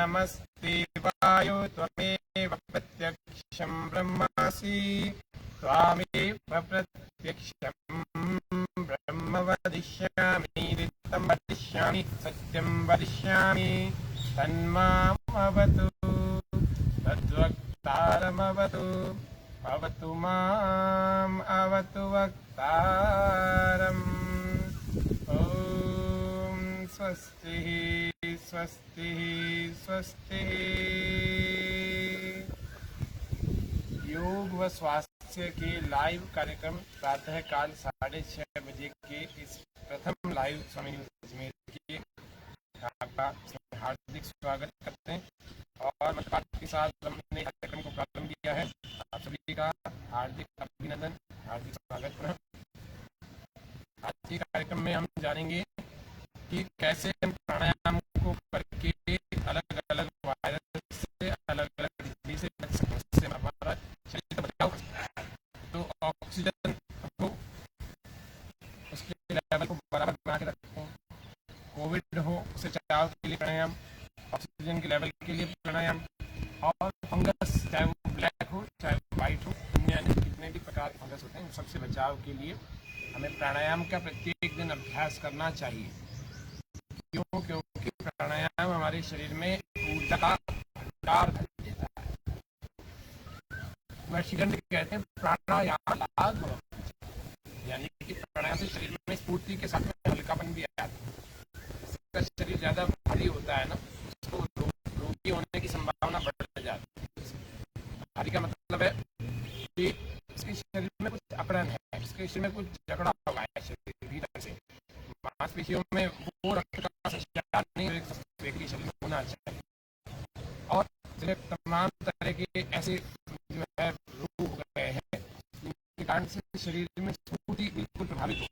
नमस्ते वायो त्वमेव प्रत्यक्षं ब्रह्मासि त्वामेव प्रत्यक्षं ब्रह्म वदिष्यामि ऋतं वदिष्यामि सत्यं वदिष्यामि तन्मामवतु तद्वक्तारमवतु अवतु माम् अवतु वक्तारम् ॐ स्वस्ति स्वस्ति स्वस्ति। योग व स्वास्थ्य के लाइव कार्यक्रम प्रातःकाल 6:30 बजे के इस प्रथम लाइव स्वामी अजमेर के आपका हार्दिक स्वागत करते हैं और मतपात के साथ हमने कार्यक्रम को प्रारंभ किया है। आप सभी का हार्दिक अभिनंदन, हार्दिक स्वागत पुनः। आज के कार्यक्रम में हम जानेंगे कि कैसे हम प्राणायाम को करके अलग अलग वायरस से, अलग अलग डिजीज से बच सकते हैं, उससे हमारा शरीर का बचाव। तो ऑक्सीजन को उसके लेवल को बराबर बना के रखते हैं। कोविड हो उससे बचाव के लिए प्राणायाम, ऑक्सीजन के लेवल के लिए प्राणायाम, और फंगस चाहे वो ब्लैक हो चाहे वो वाइट हो, अन्य कितने भी प्रकार के फंगस होते हैं, सबसे बचाव के लिए हमें प्राणायाम का प्रत्येक दिन अभ्यास करना चाहिए। क्योंकि प्राणायाम हमारे शरीर में ऊर्जा का भंडार भर देता है। महर्षिगण कहते हैं प्राणायाम लाभ, यानी कि प्राणायाम से शरीर में स्फूर्ति के साथ में हल्कापन भी आता है। जिसका शरीर ज्यादा भारी होता है ना, उसको रोगी होने की संभावना बढ़ जाती है। भारी का मतलब है कि इसके शरीर में कुछ अकड़न है, इसके शरीर में कुछ झगड़ा हुआ है शरीर भीतर से, मांसपेशियों में वो रक्त का संचार नहीं शरीर में होना चाहिए। और तमाम तरह के ऐसे जो है रोग हो गए हैं जिनके कारण से शरीर में स्फूर्ति बिल्कुल प्रभावित हो,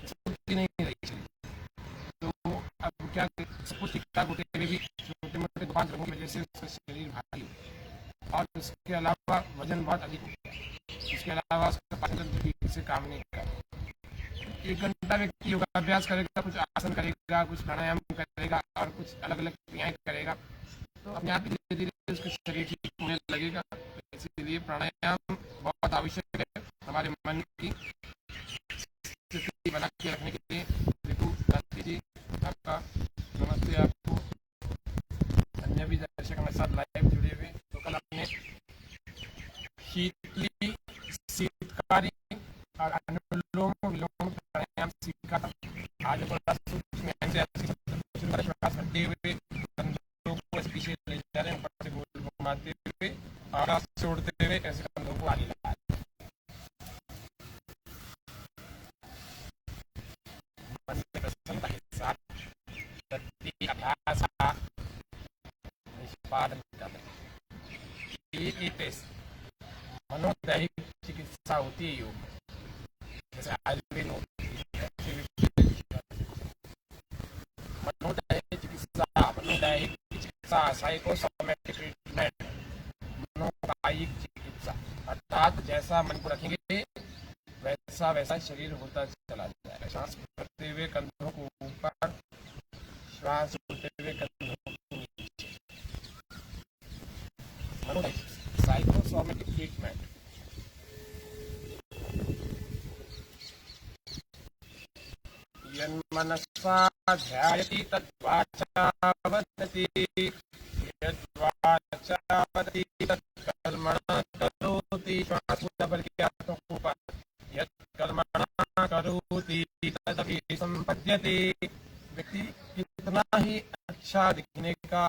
स्फूर्ति नहीं रही शरीर। तो अब क्या स्फूर्ति होते हुए भी छोटे मोटे दुकान की वजह से उसका शरीर भारी हो, और उसके अलावा वजन बहुत अधिक हो, इसके अलावा उसका पाचन तंत्र ठीक से काम नहीं कर। 1 घंटा व्यक्ति योगाभ्यास करेगा, कुछ आसन करेगा, कुछ प्राणायाम करेगा और कुछ अलग अलग क्रियाएं करेगा, तो अपने आप धीरे धीरे उसका शरीर ठीक होने लगेगा। इसीलिए प्राणायाम बहुत आवश्यक है हमारे मन की स्थिति बना के रखने के लिए। ऋतु गांधी जी आपका नमस्ते आपको, अन्य भी दर्शक हमारे साथ लाइव जुड़े हुए। तो कल हमने शीतली, शीतकारी और अनुलोम विलोम प्राणायाम सीखा था। आज बड़ा सूक्ष्म श्वास करते हुए कंधों को पीछे ले जा रहे हैं, ऊपर से गोल घुमाते हुए आकाश छोड़ते हुए ऐसे कंधों को आगे ला रहे हैं। मन में प्रसन्नता के साथ अभ्यास का निष्पादन करें। ये टेस्ट मनोदैहिक चिकित्सा होती है योग, जैसे आयुर्वेद होती है। मनोदैहिक चिकित्सा साइकोसोमैटिक ट्रीटमेंट, मनोकायिक चिकित्सा, अर्थात जैसा मन को रखेंगे वैसा वैसा शरीर होता चला जाएगा। श्वास करते हुए कंधों को ऊपर, श्वास छोड़ते हुए कंधों को नीचे। मनोदैहिक साइकोसोमैटिक ट्रीटमेंट। यन्मनसा ध्यायति तद्वाचा वदति, यद्वाचा वदति तत्कर्मणा करोति। श्वास बल के हाथों को ऊपर, यत्कर्मणा करोति तदपि संपद्यते। व्यक्ति कितना ही अच्छा दिखने का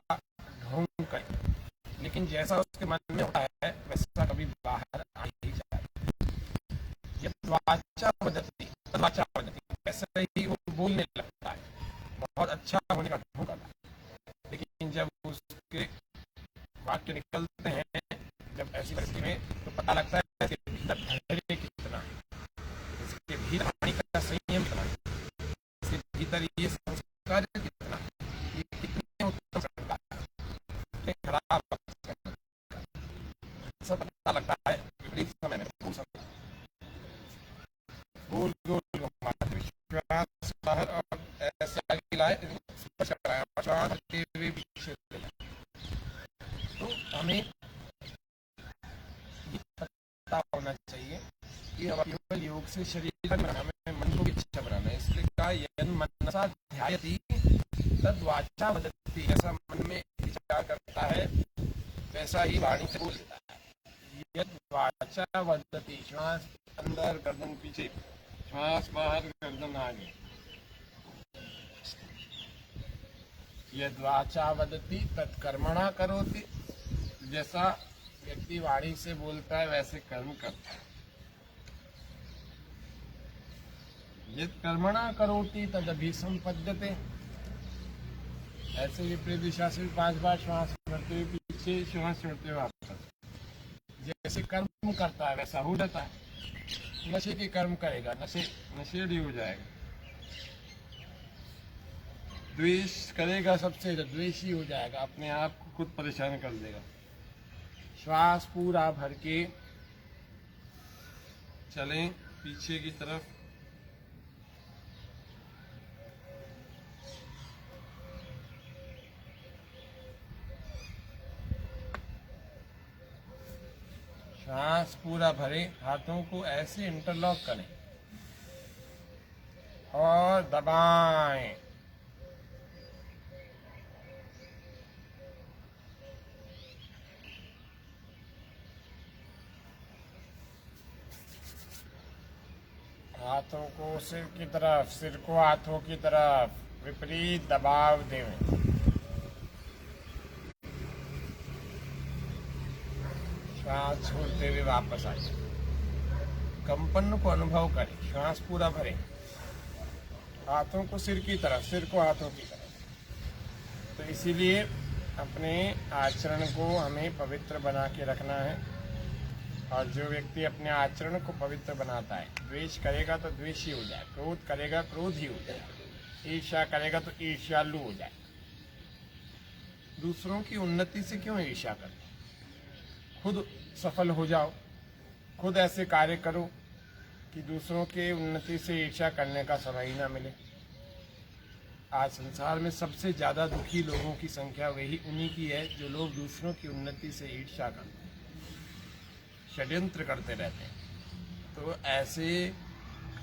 ढोंग करे, लेकिन जैसा उसके मन में होता है वैसा कभी बाहर आ ही जाता है। यद्वाचा वदति तद्वाचा वदति, ऐसा ही वो बोलने लगता है, बहुत अच्छा होने का ढोंग करता है। लेकिन जब उसके वाक्य निकलते हैं, जब ऐसी परिस्थिति में, तो पता लगता है इसके भीतर धैर्य कितना, इसके भीतर वाणी का संयम कितना, इसके भीतर ये संस्कार कितना, ये कितने उत्तम संस्कार, कितने खराब सब पता लगता है विपरीत समय में। गोल गोल विश्वास बाहर और ऐसे आगे लाए, स्पर्श कराया, श्वास करते हुए पीछे ले जाए। कि हवा केवल योग से शरीर का बनाना, हमें मन को भी अच्छा बनाना है। इसलिए कहा यन मनसा ध्यायति तद वाचा वदति, जैसा मन में विचार करता है वैसा ही वाणी से बोल देता है। यद वाचा वदति, श्वास अंदर गर्दन पीछे, श्वास बाहर गर्दन आगे। यद वाचा वदति तत् कर्मणा करोति, जैसा व्यक्ति वाणी से बोलता है वैसे कर्म करता है। यद कर्मणा करोति तद अभिसंपद्यते, ऐसे विपरीत दिशा से 5 बार श्वास करते हुए पीछे, श्वास छोड़ते हुए वापस। जैसे कर्म करता है वैसा हो जाता है। नशे के कर्म करेगा, नशेड़ी हो जाएगा। द्वेष करेगा सबसे तो द्वेषी हो जाएगा, अपने आप को खुद परेशान कर देगा। श्वास पूरा भर के चलें पीछे की तरफ। श्वास पूरा भरें, हाथों को ऐसे इंटरलॉक करें और दबाएं। हाथों को सिर की तरफ, सिर को हाथों की तरफ विपरीत दबाव दें। श्वास छोड़ते हुए वापस आ जाए। कंपन को अनुभव करें, श्वास पूरा भरें, हाथों को सिर की तरफ, सिर को हाथों की तरफ। तो इसीलिए अपने आचरण को हमें पवित्र बना के रखना है। और जो व्यक्ति अपने आचरण को पवित्र बनाता है, द्वेष करेगा तो द्वेषी हो जाए, क्रोध करेगा क्रोधी हो जाए, ईर्ष्या करेगा तो ईर्ष्यालु हो जाए। दूसरों की उन्नति से क्यों ईर्ष्या करते? खुद सफल हो जाओ, खुद ऐसे कार्य करो कि दूसरों के उन्नति से ईर्ष्या करने का समय ही ना मिले। आज संसार में सबसे ज़्यादा दुखी लोगों की संख्या वही उन्हीं की है जो लोग दूसरों की उन्नति से ईर्ष्या करते हैं, षड्यंत्र करते रहते हैं। तो ऐसे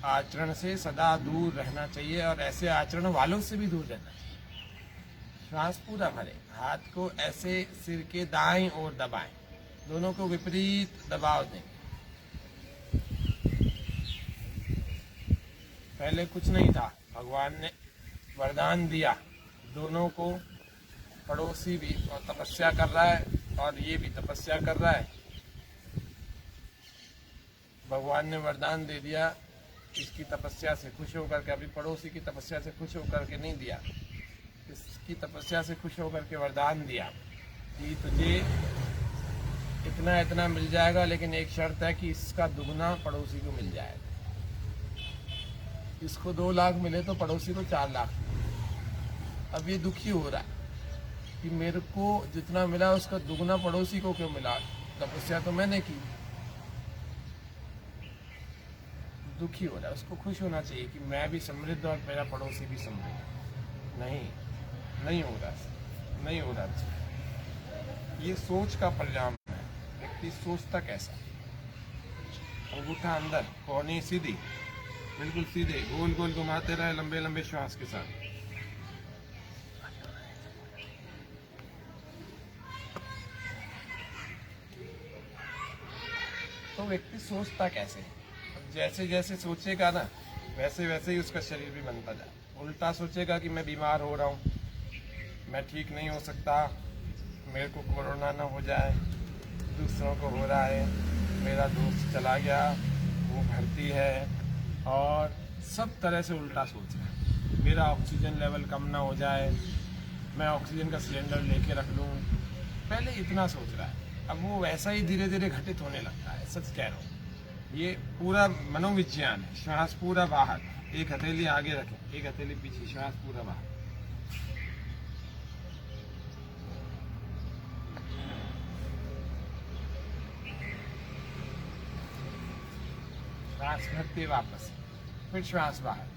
आचरण से सदा दूर रहना चाहिए और ऐसे आचरण वालों से भी दूर रहना चाहिए। श्वास पूरा भरें, हाथ को ऐसे सिर के दाईं ओर दबाएं, दोनों को विपरीत दबाव दें। पहले कुछ नहीं था, भगवान ने वरदान दिया दोनों को। पड़ोसी भी तपस्या कर रहा है और ये भी तपस्या कर रहा है। भगवान ने वरदान दे दिया, इसकी तपस्या से खुश होकर के, अभी पड़ोसी की तपस्या से खुश होकर के नहीं दिया, इसकी तपस्या से खुश होकर के वरदान दिया कि तुझे इतना इतना मिल जाएगा, लेकिन एक शर्त है कि इसका दुगना पड़ोसी को मिल जाएगा। इसको 2 लाख मिले तो पड़ोसी को 4 लाख। अब ये दुखी हो रहा है कि मेरे को जितना मिला उसका दुगना पड़ोसी को क्यों मिला, तपस्या तो मैंने की। दुखी हो रहा है, उसको खुश होना चाहिए कि मैं भी समृद्ध और मेरा पड़ोसी भी समृद्ध। नहीं हो रहा। ये सोच का परिणाम है। व्यक्ति सोचता कैसा, अंगूठा अंदर, कोहनी सीधी, बिल्कुल सीधे, गोल गोल घुमाते रहे लंबे लंबे श्वास के साथ। तो व्यक्ति सोचता कैसे, जैसे जैसे सोचेगा ना वैसे वैसे ही उसका शरीर भी बनता जाए। उल्टा सोचेगा कि मैं बीमार हो रहा हूँ, मैं ठीक नहीं हो सकता, मेरे को कोरोना ना हो जाए, दूसरों को हो रहा है, मेरा दोस्त चला गया, वो भर्ती है, और सब तरह से उल्टा सोच रहा है। मेरा ऑक्सीजन लेवल कम ना हो जाए, मैं ऑक्सीजन का सिलेंडर लेके रख लूँ, पहले इतना सोच रहा है। अब वो वैसा ही धीरे धीरे घटित होने लगता है। सच कह रहा हूँ, ये पूरा मनोविज्ञान है। श्वास पूरा बाहर, एक हथेली आगे रखें, एक हथेली पीछे, श्वास पूरा बाहर। श्वास भरते वापस, फिर श्वास बाहर।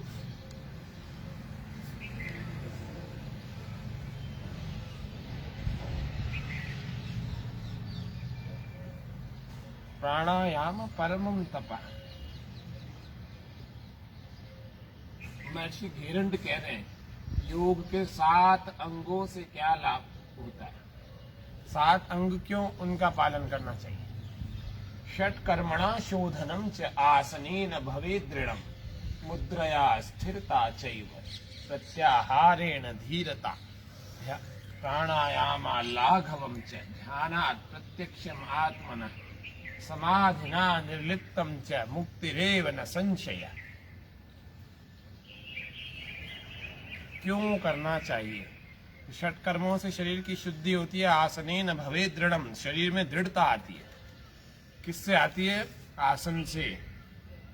प्राणायाम परमं तपः। महर्षि घेरंड कह रहे हैं योग के 7 अंगों से क्या लाभ होता है। 7 अंग क्यों उनका पालन करना चाहिए। षट्कर्मणा शोधनम च आसनेन भवेत् दृढ़म मुद्रया स्थिरता चैव प्रत्याहारेण धीरता प्राणायामा लाघवम च ध्यानात् प्रत्यक्षम आत्मनः समाधिना निर्लिप्तम च मुक्तिरेव न संशय। क्यों करना चाहिए। षट्कर्मों से शरीर की शुद्धि होती है। आसनेन भवेत् दृढ़म, शरीर में दृढ़ता आती है। किससे आती है। आसन से।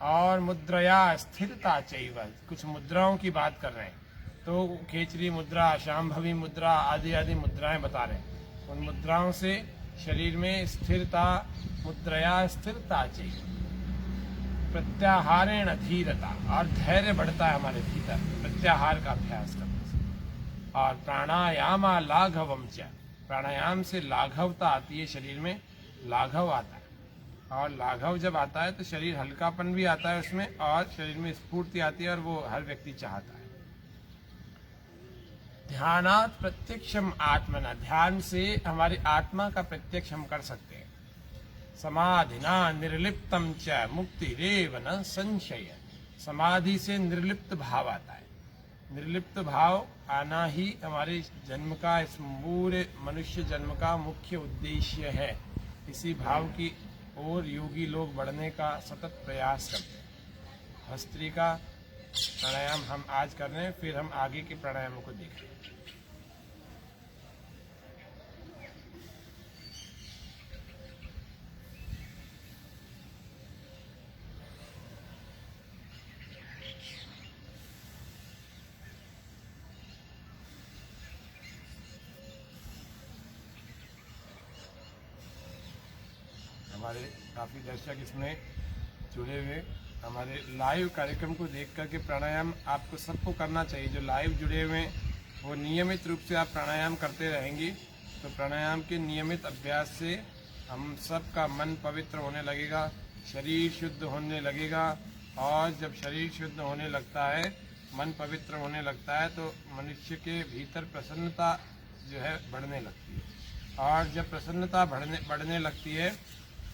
और मुद्रया स्थिरता चैव, कुछ मुद्राओं की बात कर रहे हैं तो खेचरी मुद्रा, शांभवी मुद्रा आदि आदि मुद्राएं बता रहे हैं। उन मुद्राओं से शरीर में स्थिरता, मुद्रया स्थिरता चाहिए। प्रत्याहारेण धीरता, और धैर्य बढ़ता है हमारे भीतर प्रत्याहार का अभ्यास करने से। और प्राणायामा लाघवम च, प्राणायाम से लाघवता आती है, शरीर में लाघव आता है। और लाघव जब आता है तो शरीर हल्कापन भी आता है उसमें, और शरीर में स्फूर्ति आती है, और वो हर व्यक्ति चाहता है। ध्यानात् प्रत्यक्षम आत्मना, ध्यान से हमारी आत्मा का प्रत्यक्ष हम कर सकते हैं। समाधिना निर्लिप्तम च मुक्तिरेव न संशय, समाधि से निर्लिप्त भाव आता है। निर्लिप्त भाव आना ही हमारे जन्म का, इस पूरे मनुष्य जन्म का मुख्य उद्देश्य है। इसी भाव की ओर योगी लोग बढ़ने का सतत प्रयास करते हैं। भस्त्रिका प्राणायाम हम आज कर रहे हैं, फिर हम आगे के प्राणायामों को देखें। हमारे काफ़ी दर्शक इसमें जुड़े हुए। हमारे लाइव कार्यक्रम को देख करके प्राणायाम आपको सबको करना चाहिए। जो लाइव जुड़े हुए हैं वो नियमित रूप से आप प्राणायाम करते रहेंगे तो प्राणायाम के नियमित अभ्यास से हम सब का मन पवित्र होने लगेगा, शरीर शुद्ध होने लगेगा। और जब शरीर शुद्ध होने लगता है, मन पवित्र होने लगता है, तो मनुष्य के भीतर प्रसन्नता जो है बढ़ने लगती है। और जब प्रसन्नता बढ़ने लगती है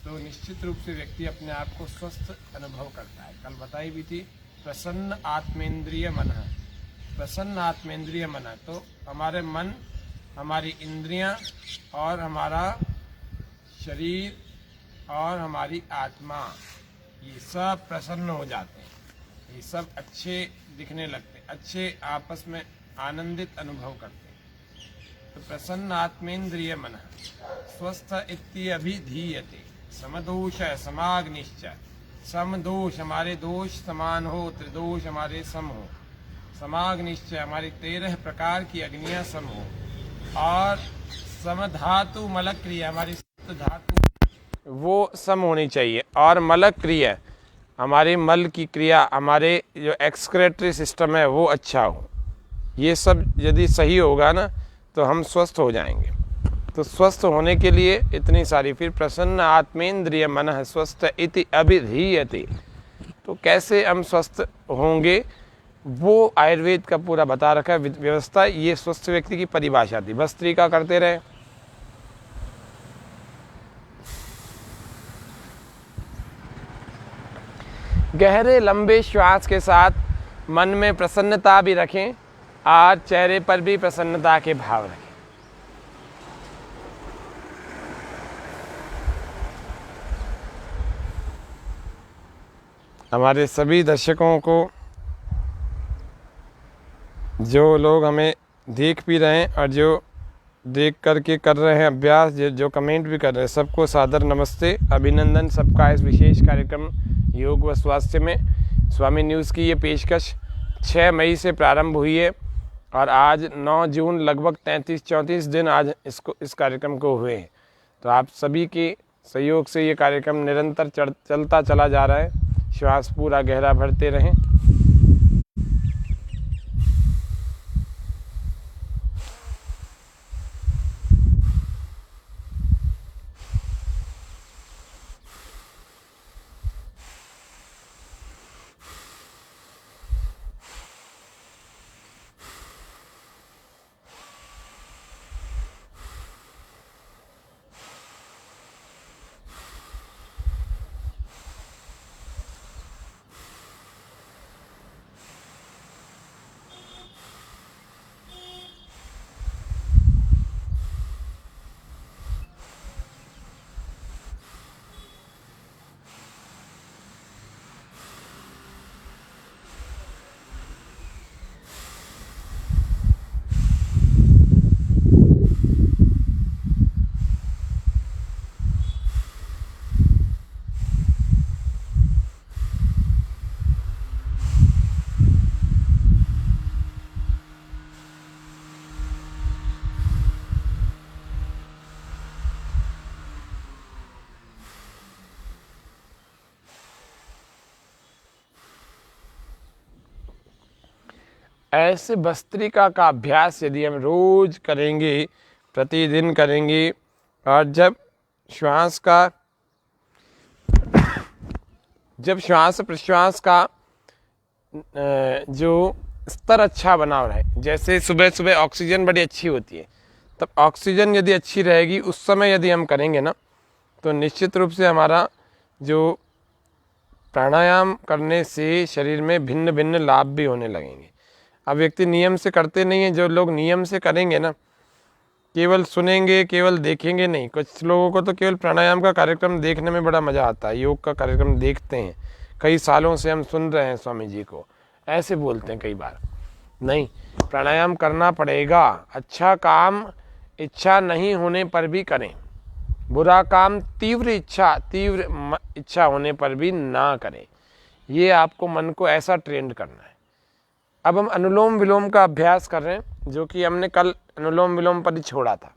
तो निश्चित रूप से व्यक्ति अपने आप को स्वस्थ अनुभव करता है। कल बताई भी थी प्रसन्न आत्मेंद्रिय मन, प्रसन्न आत्मेंद्रिय मन। तो हमारे मन, हमारी इंद्रियां और हमारा शरीर और हमारी आत्मा, ये सब प्रसन्न हो जाते हैं। ये सब अच्छे दिखने लगते हैं, अच्छे आपस में आनंदित अनुभव करते हैं। तो प्रसन्न आत्मेंद्रिय मन स्वस्थ इत्यभिधीयते। समदोष समाग्निश्च, समदोष हमारे दोष समान हो, त्रिदोष हमारे सम हो। समाग्निश्च हमारी 13 प्रकार की अग्नियां सम हो। और समधातु मलक क्रिया, हमारी धातु वो सम होनी चाहिए। और मलक क्रिया, हमारे मल की क्रिया, हमारे जो एक्सक्रेटरी सिस्टम है वो अच्छा हो। ये सब यदि सही होगा ना तो हम स्वस्थ हो जाएंगे। तो स्वस्थ होने के लिए इतनी सारी, फिर प्रसन्न आत्मेंद्रिय मनः स्वस्थ इति अभिधीयते। तो कैसे हम स्वस्थ होंगे वो आयुर्वेद का पूरा बता रखा है व्यवस्था। ये स्वस्थ व्यक्ति की परिभाषा थी। भस्त्रिका करते रहे। गहरे लंबे श्वास के साथ मन में प्रसन्नता भी रखें और चेहरे पर भी प्रसन्नता के भाव रखें। हमारे सभी दर्शकों को, जो लोग हमें देख भी रहे हैं और जो देख करके कर रहे हैं अभ्यास, जो कमेंट भी कर रहे हैं, सबको सादर नमस्ते, अभिनंदन सबका इस विशेष कार्यक्रम योग व स्वास्थ्य में। स्वामी न्यूज़ की ये पेशकश 6 मई से प्रारंभ हुई है और आज 9 जून, लगभग 33-34 दिन आज इस कार्यक्रम को हुए हैं। तो आप सभी के सहयोग से ये कार्यक्रम निरंतर चलता चला जा रहा है। श्वास पूरा गहरा भरते रहें। ऐसे भस्त्रिका का अभ्यास यदि हम रोज करेंगे, प्रतिदिन करेंगे, और जब श्वास प्रश्वास का जो स्तर अच्छा बना रहे, जैसे सुबह सुबह ऑक्सीजन बड़ी अच्छी होती है, तब ऑक्सीजन यदि अच्छी रहेगी उस समय यदि हम करेंगे ना, तो निश्चित रूप से हमारा जो प्राणायाम करने से शरीर में भिन्न भिन्न लाभ भी होने लगेंगे। अब व्यक्ति नियम से करते नहीं है। जो लोग नियम से करेंगे ना, केवल सुनेंगे, केवल देखेंगे नहीं। कुछ लोगों को तो केवल प्राणायाम का कार्यक्रम देखने में बड़ा मज़ा आता है, योग का कार्यक्रम देखते हैं, कई सालों से हम सुन रहे हैं स्वामी जी को, ऐसे बोलते हैं कई बार। नहीं, प्राणायाम करना पड़ेगा। अच्छा काम इच्छा नहीं होने पर भी करें, बुरा काम तीव्र इच्छा होने पर भी ना करें। ये आपको मन को ऐसा ट्रेंड करना है। अब हम अनुलोम विलोम का अभ्यास कर रहे हैं, जो कि हमने कल अनुलोम विलोम पर ही छोड़ा था।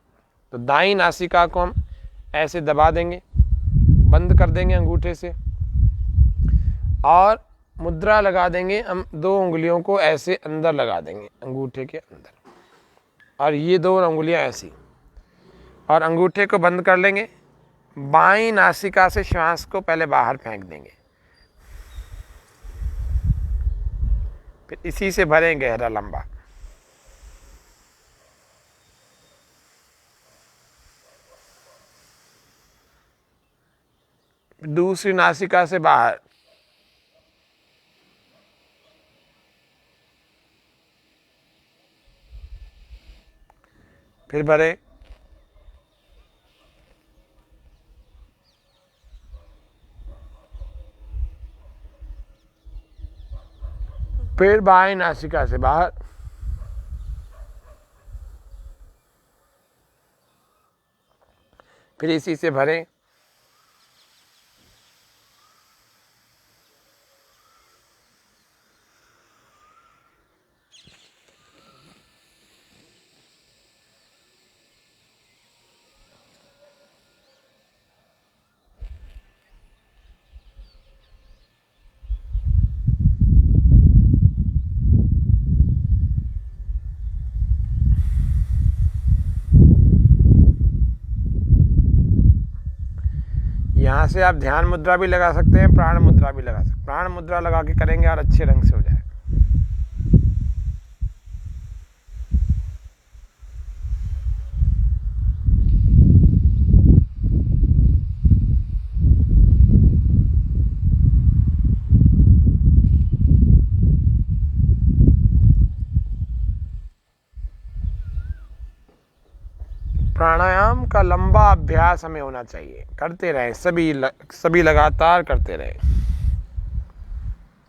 तो दाईं नासिका को हम ऐसे दबा देंगे, बंद कर देंगे अंगूठे से, और मुद्रा लगा देंगे। हम 2 उंगलियों को ऐसे अंदर लगा देंगे अंगूठे के अंदर, और ये 2 उंगलियां ऐसी, और अंगूठे को बंद कर लेंगे। बाईं नासिका से श्वास को पहले बाहर फेंक देंगे, फिर इसी से भरें गहरा लंबा। दूसरी नासिका से बाहर, फिर भरें। फिर बाएं नासिका से बाहर, फिर इसी से भरें। यहाँ से आप ध्यान मुद्रा भी लगा सकते हैं, प्राण मुद्रा भी लगा सकते हैं। प्राण मुद्रा लगा के करेंगे और अच्छे ढंग से हो जाए। प्राणायाम का लंबा अभ्यास हमें होना चाहिए, करते रहें, सभी लगातार करते रहें।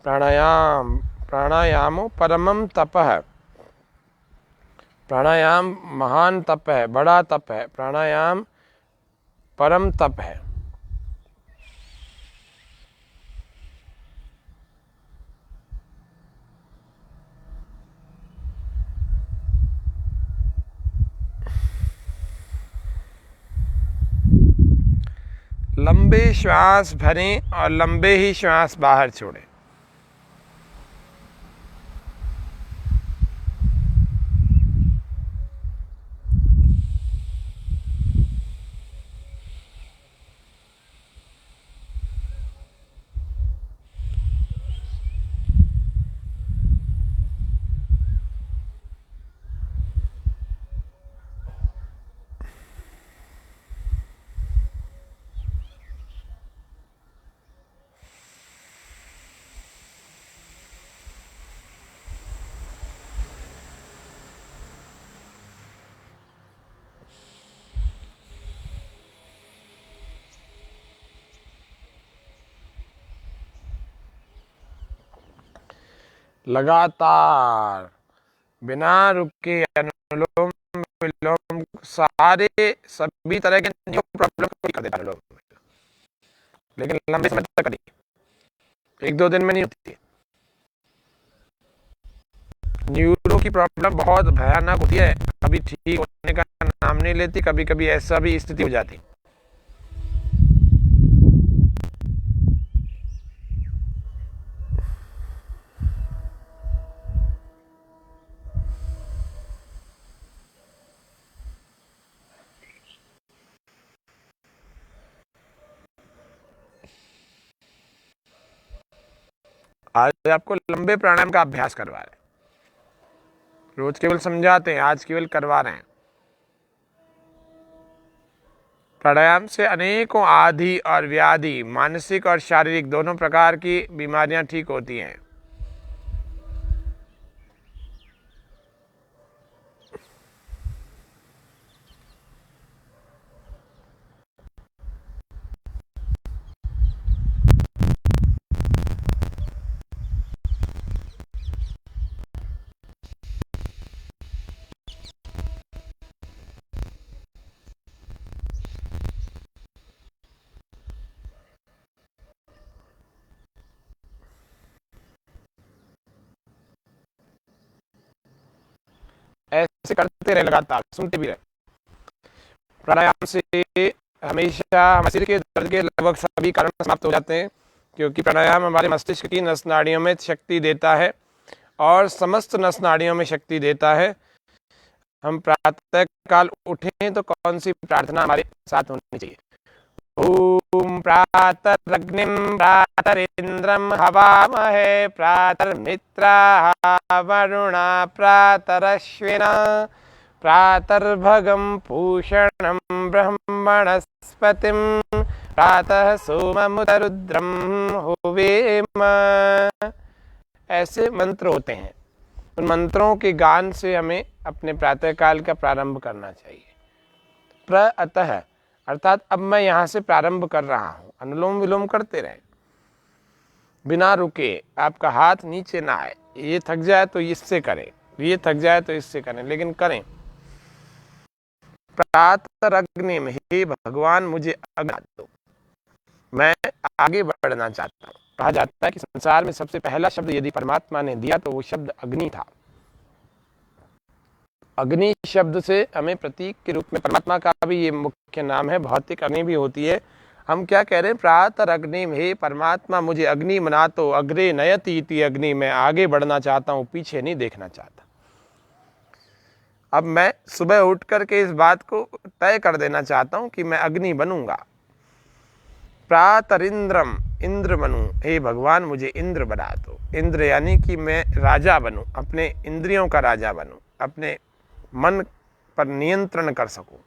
प्राणायामो परमम तपः, प्राणायाम महान तप है, बड़ा तप है। प्राणायाम परम तप है। लंबे श्वास भरें और लंबे ही श्वास बाहर छोड़ें। लगातार बिना रुके अनुलोम विलोम सभी तरह के प्रॉब्लम को कर देता है लोग, लेकिन लंबे समय तक करिए, 1-2 दिन में नहीं होती। न्यूरो की प्रॉब्लम बहुत भयानक होती है, कभी ठीक होने का नाम नहीं लेती, कभी कभी ऐसा भी स्थिति हो जाती। आज आपको लंबे प्राणायाम का अभ्यास करवा रहे हैं। रोज केवल समझाते हैं, आज केवल करवा रहे हैं। प्राणायाम से अनेकों आदि और व्याधि, मानसिक और शारीरिक दोनों प्रकार की बीमारियां ठीक होती हैं। ऐसे करते रहे, लगातार सुनते भी रहे। प्राणायाम से हमेशा हमारे शरीर के दर्द के लगभग सभी कारण समाप्त हो जाते हैं, क्योंकि प्राणायाम हमारे मस्तिष्क की नस नाड़ियों में शक्ति देता है और समस्त नस नाड़ियों में शक्ति देता है। हम प्रातः काल उठें तो कौन सी प्रार्थना हमारे साथ होनी चाहिए? ओम प्रातरग्निं प्रातरिंद्रं हवामहे प्रातर्मित्राः वरुणा प्रातरश्विना प्रातर्भगं पूषणं ब्रह्मणस्पतिं प्रातः सोममुतरुद्रं हुवेम। ऐसे मंत्र होते हैं। उन मंत्रों के गान से हमें अपने प्रातःकाल का प्रारंभ करना चाहिए। प्रातः अर्थात अब मैं यहाँ से प्रारंभ कर रहा हूँ। अनुलोम विलोम करते रहें बिना रुके। आपका हाथ नीचे ना आए। ये थक जाए तो इससे करें, ये थक जाए तो इससे करें, लेकिन करें। प्रातरग्नि में, हे भगवान मुझे अग्नि दो, मैं आगे बढ़ना चाहता हूँ। कहा जाता है कि संसार में सबसे पहला शब्द यदि परमात्मा ने दिया तो वो शब्द अग्नि था। अग्नि शब्द से हमें प्रतीक के रूप में, परमात्मा का भी ये मुख्य नाम है, भौतिक अग्नि भी होती है। हम क्या कह रहे हैं? प्रातरग्नि में, हे परमात्मा मुझे अग्नि बना तो अग्रे नयति इति अग्नि, मैं आगे बढ़ना चाहता हूँ, पीछे नहीं देखना चाहता। अब मैं सुबह उठ करके इस बात को तय कर देना चाहता हूँ कि मैं अग्नि बनूंगा। प्रातरिंद्रम, इंद्र बनूं, हे भगवान मुझे इंद्र बना दो। इंद्र यानी कि मैं राजा बनूं, अपने इंद्रियों का राजा बनूं, अपने मन पर नियंत्रण कर सकूं,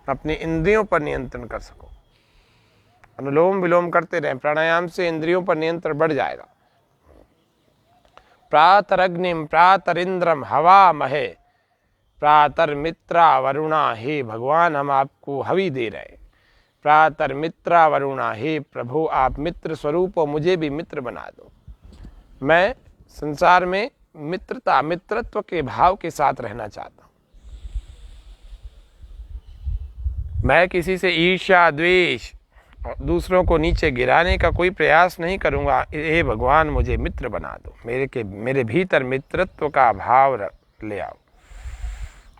अपने इंद्रियों पर नियंत्रण कर सकूं। अनुलोम विलोम करते रहें। प्राणायाम से इंद्रियों पर नियंत्रण बढ़ जाएगा। प्रातरग्निम प्रातरिंद्रम हवामहे प्रातर्मित्रा वरुणा, हे भगवान हम आपको हवि दे रहे हैं। प्रातर्मित्रा वरुणा, हे प्रभु आप मित्र स्वरूप हो, मुझे भी मित्र बना दो। मैं संसार में मित्रता, मित्रत्व के भाव के साथ रहना चाहता हूं। मैं किसी से ईर्ष्या, द्वेष, दूसरों को नीचे गिराने का कोई प्रयास नहीं करूंगा। हे भगवान मुझे मित्र बना दो, मेरे भीतर मित्रत्व का भाव ले आओ,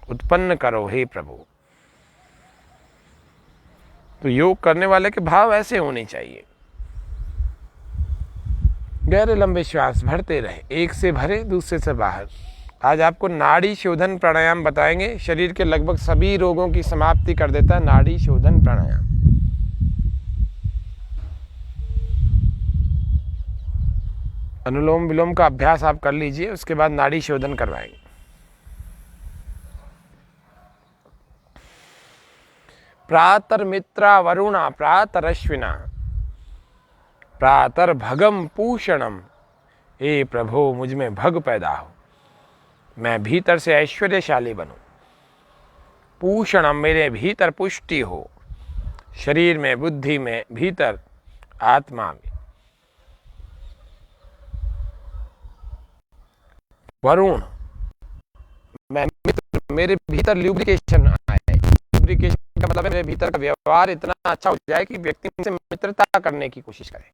उत्पन्न करो हे प्रभु। तो योग करने वाले के भाव ऐसे होने चाहिए। गहरे लंबे श्वास भरते रहे, एक से भरे दूसरे से बाहर। आज आपको नाड़ी शोधन प्राणायाम बताएंगे। शरीर के लगभग सभी रोगों की समाप्ति कर देता है नाड़ी शोधन प्राणायाम। अनुलोम विलोम का अभ्यास आप कर लीजिए, उसके बाद नाड़ी शोधन करवाएंगे। प्रातर्मित्रा वरुणा प्रातरश्विना प्रातर्भगम पूषणम, हे प्रभु मुझ में भग पैदा हो, मैं भीतर से ऐश्वर्यशाली बनूं। पूषणम, मेरे भीतर पुष्टि हो, शरीर में, बुद्धि में, भीतर आत्मा में। वरुण, मैं मित्र, मेरे भीतर ल्यूब्रिकेशन आए। ल्यूब्रिकेशन का मतलब है मेरे भीतर का व्यवहार इतना अच्छा हो जाए कि व्यक्ति से मित्रता करने की कोशिश करे।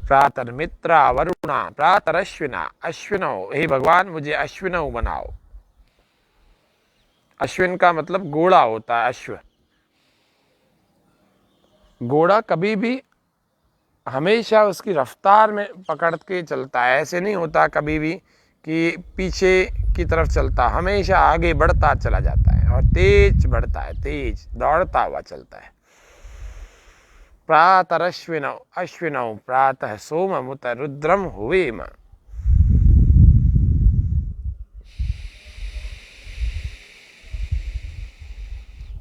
प्रातर्मित्रा वरुणा प्रातरश्विना, अश्विनो, हे भगवान मुझे अश्विनो बनाओ। अश्विन का मतलब घोड़ा होता है। अश्व, घोड़ा कभी भी हमेशा उसकी रफ्तार में पकड़ के चलता है। ऐसे नहीं होता कभी भी कि पीछे की तरफ चलता, हमेशा आगे बढ़ता चला जाता है और तेज बढ़ता है, तेज दौड़ता हुआ चलता है। प्रातरश्विनौ अश्विनौ प्रातः सोममुत रुद्रम हुवेम।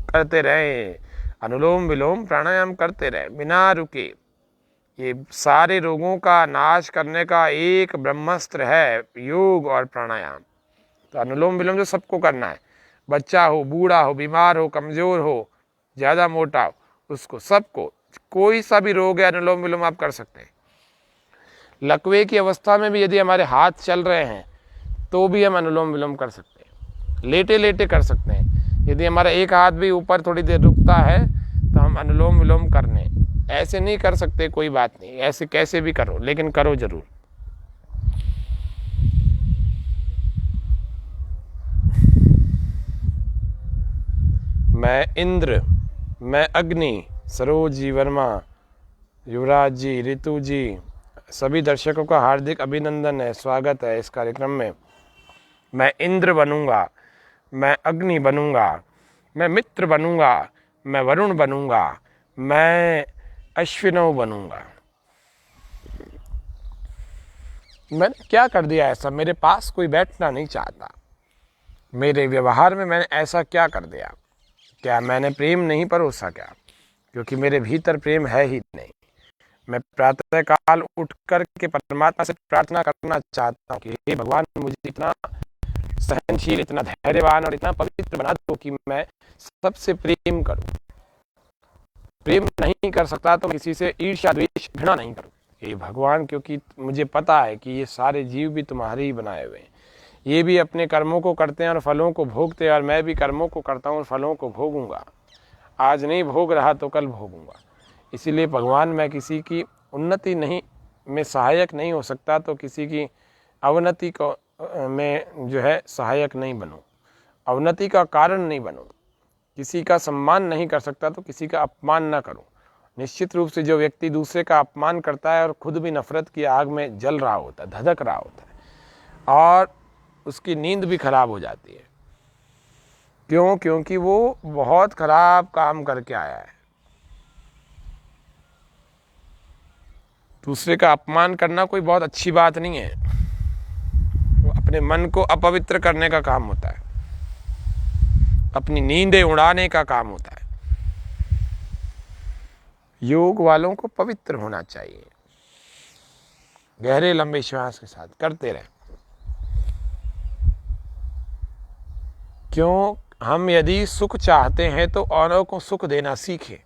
करते रहे, अनुलोम विलोम प्राणायाम करते रहे बिना रुके। ये सारे रोगों का नाश करने का एक ब्रह्मास्त्र है, योग और प्राणायाम। तो अनुलोम विलोम जो सबको करना है, बच्चा हो, बूढ़ा हो, बीमार हो, कमज़ोर हो, ज़्यादा मोटा हो, उसको, सबको, कोई सा भी रोग है, अनुलोम विलोम आप कर सकते हैं। लकवे की अवस्था में भी यदि हमारे हाथ चल रहे हैं तो भी हम अनुलोम विलोम कर सकते हैं, लेटे लेटे कर सकते हैं। यदि हमारा एक हाथ भी ऊपर थोड़ी देर रुकता है तो हम अनुलोम विलोम करने, ऐसे नहीं कर सकते, कोई बात नहीं, ऐसे कैसे भी करो, लेकिन करो जरूर। मैं इंद्र, मैं अग्नि, सरोज जी वर्मा, युवराज जी, ऋतु जी, सभी दर्शकों का हार्दिक अभिनंदन है, स्वागत है इस कार्यक्रम में। मैं इंद्र बनूंगा, मैं अग्नि बनूंगा, मैं मित्र बनूंगा, मैं वरुण बनूंगा, मैं अश्विनौ बनूंगा। मैंने क्या कर दिया ऐसा? मेरे पास कोई बैठना नहीं चाहता। मेरे व्यवहार में मैंने ऐसा क्या कर दिया? क्या मैंने प्रेम नहीं परोसा क्या? क्योंकि मेरे भीतर प्रेम है ही नहीं। मैं प्रातः काल उठ कर के परमात्मा से प्रार्थना करना चाहता हूँ कि हे भगवान, मुझे इतना सहनशील, इतना धैर्यवान और इतना पवित्र बना दो कि मैं सबसे प्रेम करूं। प्रेम नहीं कर सकता तो किसी से ईर्ष्या, द्वेष, घृणा नहीं करूं। हे भगवान, क्योंकि मुझे पता है कि ये सारे जीव भी तुम्हारे ही बनाए हुए हैं। ये भी अपने कर्मों को करते हैं और फलों को भोगते हैं, और मैं भी कर्मों को करता हूँ और फलों को भोगूंगा। आज नहीं भोग रहा तो कल भोगूंगा। इसीलिए भगवान, मैं किसी की उन्नति नहीं में सहायक नहीं हो सकता तो किसी की अवनति को में जो है सहायक नहीं बनूं, अवनति का कारण नहीं बनूं। किसी का सम्मान नहीं कर सकता तो किसी का अपमान ना करूं। निश्चित रूप से जो व्यक्ति दूसरे का अपमान करता है और खुद भी नफरत की आग में जल रहा होता है, धधक रहा होता है, और उसकी नींद भी खराब हो जाती है। क्यों? क्योंकि वो बहुत खराब काम करके आया है। दूसरे का अपमान करना कोई बहुत अच्छी बात नहीं है। वो अपने मन को अपवित्र करने का काम होता है, अपनी नींदें उड़ाने का काम होता है। योग वालों को पवित्र होना चाहिए। गहरे लंबे श्वास के साथ करते रहें। क्यों? हम यदि सुख चाहते हैं तो औरों को सुख देना सीखें।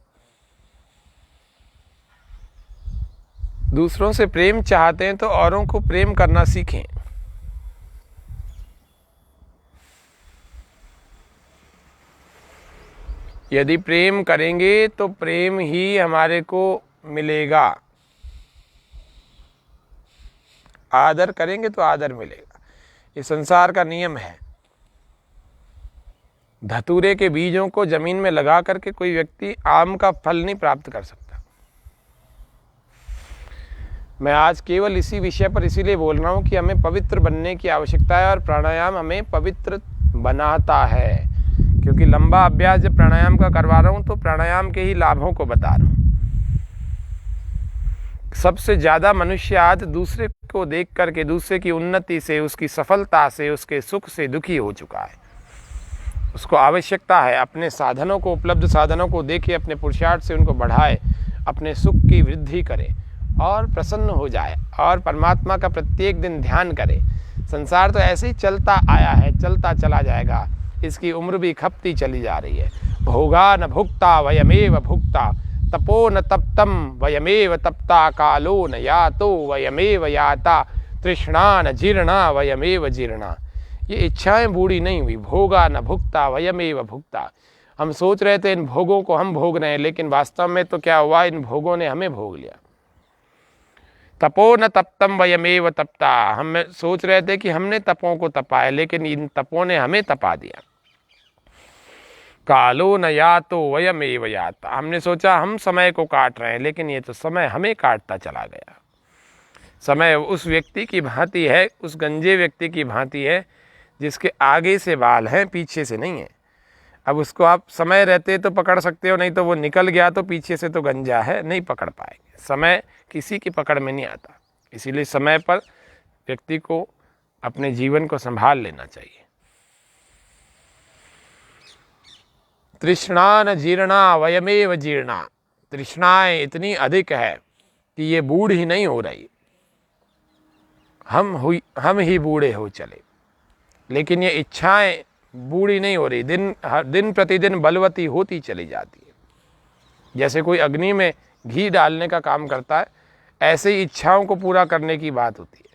दूसरों से प्रेम चाहते हैं तो औरों को प्रेम करना सीखें। यदि प्रेम करेंगे तो प्रेम ही हमारे को मिलेगा। आदर करेंगे तो आदर मिलेगा। ये संसार का नियम है। धतूरे के बीजों को जमीन में लगा करके कोई व्यक्ति आम का फल नहीं प्राप्त कर सकता। मैं आज केवल इसी विषय पर इसीलिए बोल रहा हूं कि हमें पवित्र बनने की आवश्यकता है, और प्राणायाम हमें पवित्र बनाता है। क्योंकि लंबा अभ्यास जब प्राणायाम का करवा रहा हूं तो प्राणायाम के ही लाभों को बता रहा हूं। सबसे ज्यादा मनुष्य आज दूसरे को देख करके, दूसरे की उन्नति से, उसकी सफलता से, उसके सुख से दुखी हो चुका है। उसको आवश्यकता है अपने साधनों को, उपलब्ध साधनों को देखे, अपने पुरुषार्थ से उनको बढ़ाए, अपने सुख की वृद्धि करे और प्रसन्न हो जाए, और परमात्मा का प्रत्येक दिन ध्यान करे। संसार तो ऐसे ही चलता आया है, चलता चला जाएगा। इसकी उम्र भी खपती चली जा रही है। भोगा न भुक्ता वयमेव भुक्ता, तपो न तप्तम वयमेव तप्ता, कालो न यातो वयमेव याता, तृष्णा न जीर्णा वयमेव जीर्णा। ये इच्छाएं बूढ़ी नहीं हुई। भोगा न भुक्ता वयमेव भुक्ता। हम सोच रहे थे इन भोगों को हम भोग रहे हैं, लेकिन वास्तव में तो क्या हुआ, इन भोगों ने हमें भोग लिया। तपो न तप्तम वयमेव तप्ता। हम सोच रहे थे कि हमने तपों को तपाया, लेकिन इन तपों ने हमें तपा दिया। कालो न यातो वयमेव याता। हमने सोचा हम समय को काट रहे हैं, लेकिन ये तो समय हमें काटता चला गया। समय उस व्यक्ति की भांति है, उस गंजे व्यक्ति की भांति है जिसके आगे से बाल हैं, पीछे से नहीं है। अब उसको आप समय रहते तो पकड़ सकते हो, नहीं तो वो निकल गया तो पीछे से तो गंजा है, नहीं पकड़ पाएंगे। समय किसी की पकड़ में नहीं आता, इसीलिए समय पर व्यक्ति को अपने जीवन को संभाल लेना चाहिए। तृष्णा न जीर्णा वयमेव जीर्णा, तृष्णाएं इतनी अधिक है कि ये बूढ़ ही नहीं हो रही, हम ही बूढ़े हो चले। लेकिन ये इच्छाएं बूढ़ी नहीं हो रही, दिन प्रतिदिन बलवती होती चली जाती है। जैसे कोई अग्नि में घी डालने का काम करता है, ऐसे ही इच्छाओं को पूरा करने की बात होती है।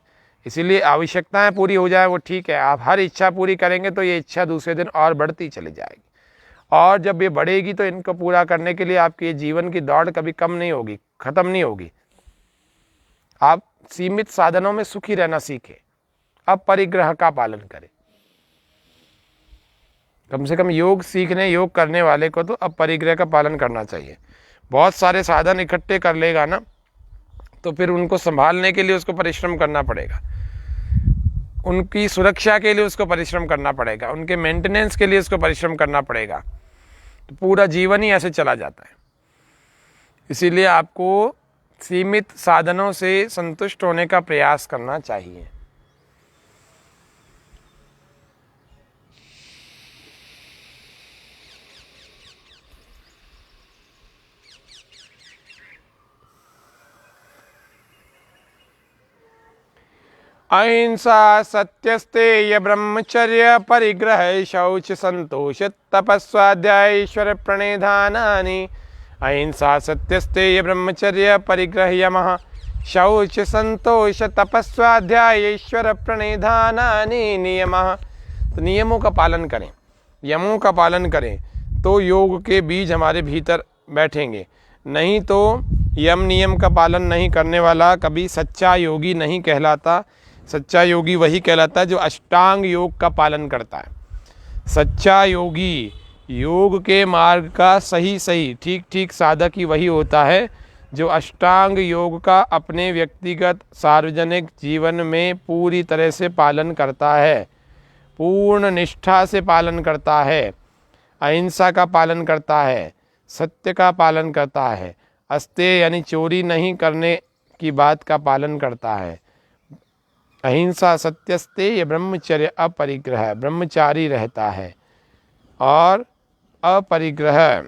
इसीलिए आवश्यकताएं पूरी हो जाए वो ठीक है, आप हर इच्छा पूरी करेंगे तो ये इच्छा दूसरे दिन और बढ़ती चली जाएगी, और जब ये बढ़ेगी तो इनको पूरा करने के लिए आपके जीवन की दौड़ कभी कम नहीं होगी, खत्म नहीं होगी। आप सीमित साधनों में सुखी रहना सीखें, अब परिग्रह का पालन करें। कम से कम योग सीखने, योग करने वाले को तो अब परिग्रह का पालन करना चाहिए। बहुत सारे साधन इकट्ठे कर लेगा ना, तो फिर उनको संभालने के लिए उसको परिश्रम करना पड़ेगा, उनकी सुरक्षा के लिए उसको परिश्रम करना पड़ेगा, उनके मेंटेनेंस के लिए उसको परिश्रम करना पड़ेगा, तो पूरा जीवन ही ऐसे चला जाता है। इसीलिए आपको सीमित साधनों से संतुष्ट होने का प्रयास करना चाहिए। अहिंसा सत्यस्तेय ब्रह्मचर्य परिग्रह शौच संतोष तपस्वाध्याय ईश्वर प्रणिधानानि। अहिंसा सत्यस्तेय ब्रह्मचर्य परिग्रह यमः शौच संतोष तपस्वाध्याय ईश्वर प्रणिधानानि नियमः। तो नियमों का पालन करें, यमों का पालन करें तो योग के बीज हमारे भीतर बैठेंगे, नहीं तो यम नियम का पालन नहीं करने वाला कभी सच्चा योगी नहीं कहलाता। सच्चा योगी वही कहलाता है जो अष्टांग योग का पालन करता है। सच्चा योगी योग के मार्ग का सही ठीक साधक ही वही होता है जो अष्टांग योग का अपने व्यक्तिगत सार्वजनिक जीवन में पूरी तरह से पालन करता है, पूर्ण निष्ठा से पालन करता है, अहिंसा का पालन करता है, सत्य का पालन करता है, अस्तेय यानी चोरी नहीं करने की बात का पालन करता है। अहिंसा सत्यस्तेय ब्रह्मचर्य अपरिग्रह, ब्रह्मचारी रहता है, और अपरिग्रह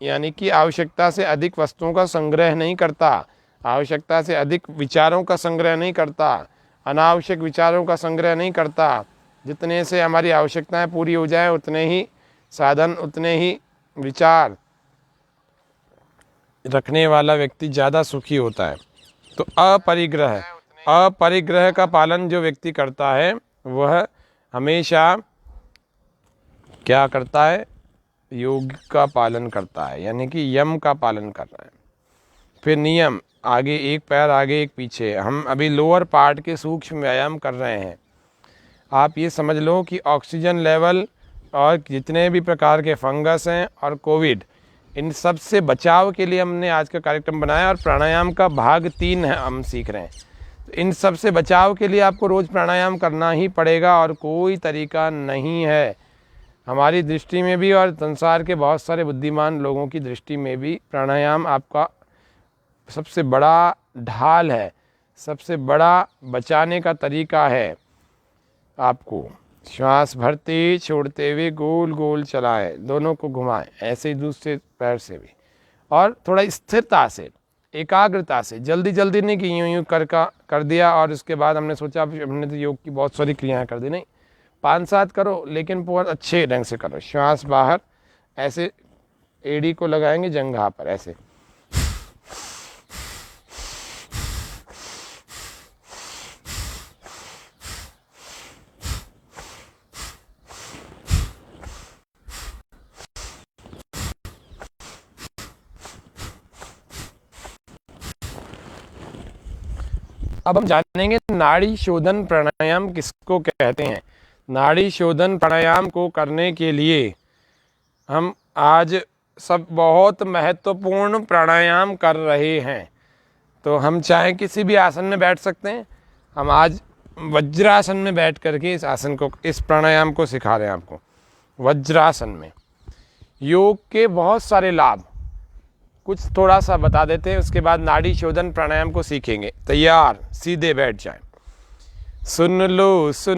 यानी कि आवश्यकता से अधिक वस्तुओं का संग्रह नहीं करता, आवश्यकता से अधिक विचारों का संग्रह नहीं करता, अनावश्यक विचारों का संग्रह नहीं करता। जितने से हमारी आवश्यकताएं पूरी हो जाएं उतने ही साधन, उतने ही विचार रखने वाला व्यक्ति ज़्यादा सुखी होता है। तो अपरिग्रह का पालन जो व्यक्ति करता है वह हमेशा क्या करता है, योग का पालन करता है, यानी कि यम का पालन कर रहा है। फिर नियम, आगे एक पैर आगे एक पीछे। हम अभी लोअर पार्ट के सूक्ष्म व्यायाम कर रहे हैं। आप ये समझ लो कि ऑक्सीजन लेवल और जितने भी प्रकार के फंगस हैं और कोविड, इन सब से बचाव के लिए हमने आज का कार्यक्रम बनाया, और प्राणायाम का भाग 3 है हम सीख रहे हैं। तो इन सब से बचाव के लिए आपको रोज़ प्राणायाम करना ही पड़ेगा, और कोई तरीका नहीं है। हमारी दृष्टि में भी और संसार के बहुत सारे बुद्धिमान लोगों की दृष्टि में भी प्राणायाम आपका सबसे बड़ा ढाल है, सबसे बड़ा बचाने का तरीका है। आपको श्वास भरते छोड़ते हुए गोल गोल चलाएं, दोनों को घुमाएं, ऐसे ही दूसरे पैर से भी, और थोड़ा स्थिरता से, एकाग्रता से। जल्दी जल्दी नहीं कि यूँ कर दिया और उसके बाद हमने सोचा हमने तो योग की बहुत सारी क्रियाएं कर दी। नहीं, 5-7 करो, लेकिन बहुत अच्छे ढंग से करो। श्वास बाहर, ऐसे एड़ी को लगाएंगे जंघा पर, ऐसे अब हम जानेंगे नाड़ी शोधन प्राणायाम किसको कहते हैं। नाड़ी शोधन प्राणायाम को करने के लिए हम आज सब बहुत महत्वपूर्ण प्राणायाम कर रहे हैं। तो हम चाहे किसी भी आसन में बैठ सकते हैं। हम आज वज्रासन में बैठ करके इस आसन को, इस प्राणायाम को सिखा रहे हैं आपको। वज्रासन में योग के बहुत सारे लाभ कुछ थोड़ा सा बता देते हैं, उसके बाद नाड़ी शोधन प्राणायाम को सीखेंगे। तैयार, सीधे बैठ जाएं। सुन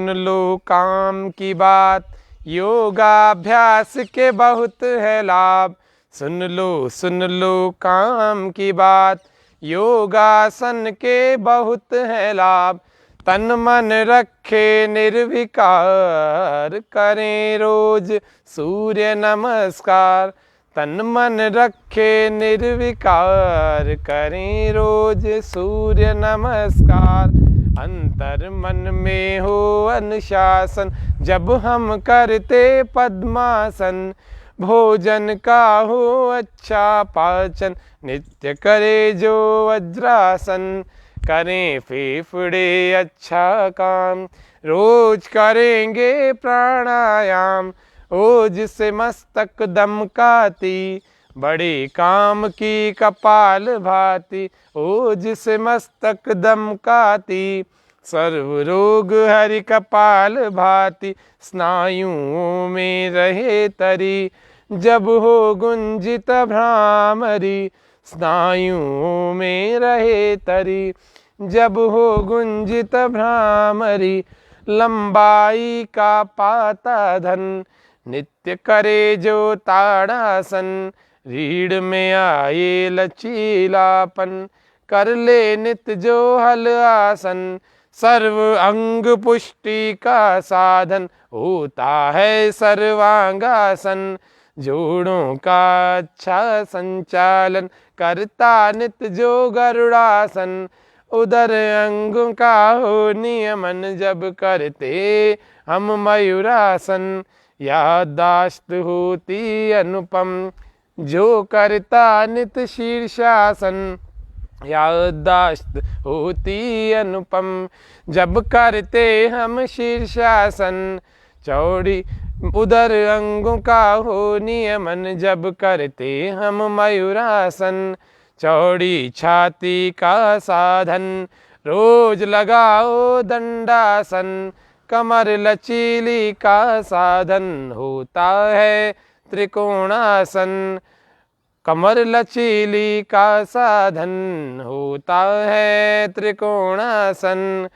लो काम की बात, योगाभ्यास के बहुत है लाभ। सुन लो काम की बात, योगासन के बहुत है लाभ। तन मन रखे निर्विकार, करें रोज सूर्य नमस्कार। तन मन रखे निर्विकार, करें रोज सूर्य नमस्कार। अंतर मन में हो अनुशासन, जब हम करते पद्मासन। भोजन का हो अच्छा पाचन, नित्य करे जो वज्रासन। करें फेफड़े अच्छा काम, रोज करेंगे प्राणायाम। ओज से मस्तक दमकाती, बड़े काम की कपाल भाती। ओज से मस्तक दमकाती, सर्व रोग हरि कपाल भाती। स्नायुओं में रहे तरी, जब हो गुंजित भ्रामरी। स्नायुओं में रहे तरी, जब हो गुंजित भ्रामरी। लंबाई का पाता धन, नित्य करे जो ताड़ासन। रीढ़ में आए लचीलापन, कर ले नित्य जो हल आसन। सर्व अंग पुष्टि का साधन, होता है सर्वांगासन। जोड़ों का अच्छा संचालन, करता नित्य जो गरुड़ासन। उदर अंगों का हो नियमन, जब करते हम मयूरासन। याददाश्त होती अनुपम, जो करता नित्य शीर्षासन। याददाश्त होती अनुपम, जब करते हम शीर्षासन। चौड़ी उदर अंगों का हो नियमन, जब करते हम मयूरासन। चौड़ी छाती का साधन, रोज लगाओ दंडासन। कमर लचीली का साधन, होता है त्रिकोणासन। कमर लचीली का साधन, होता है त्रिकोणासन।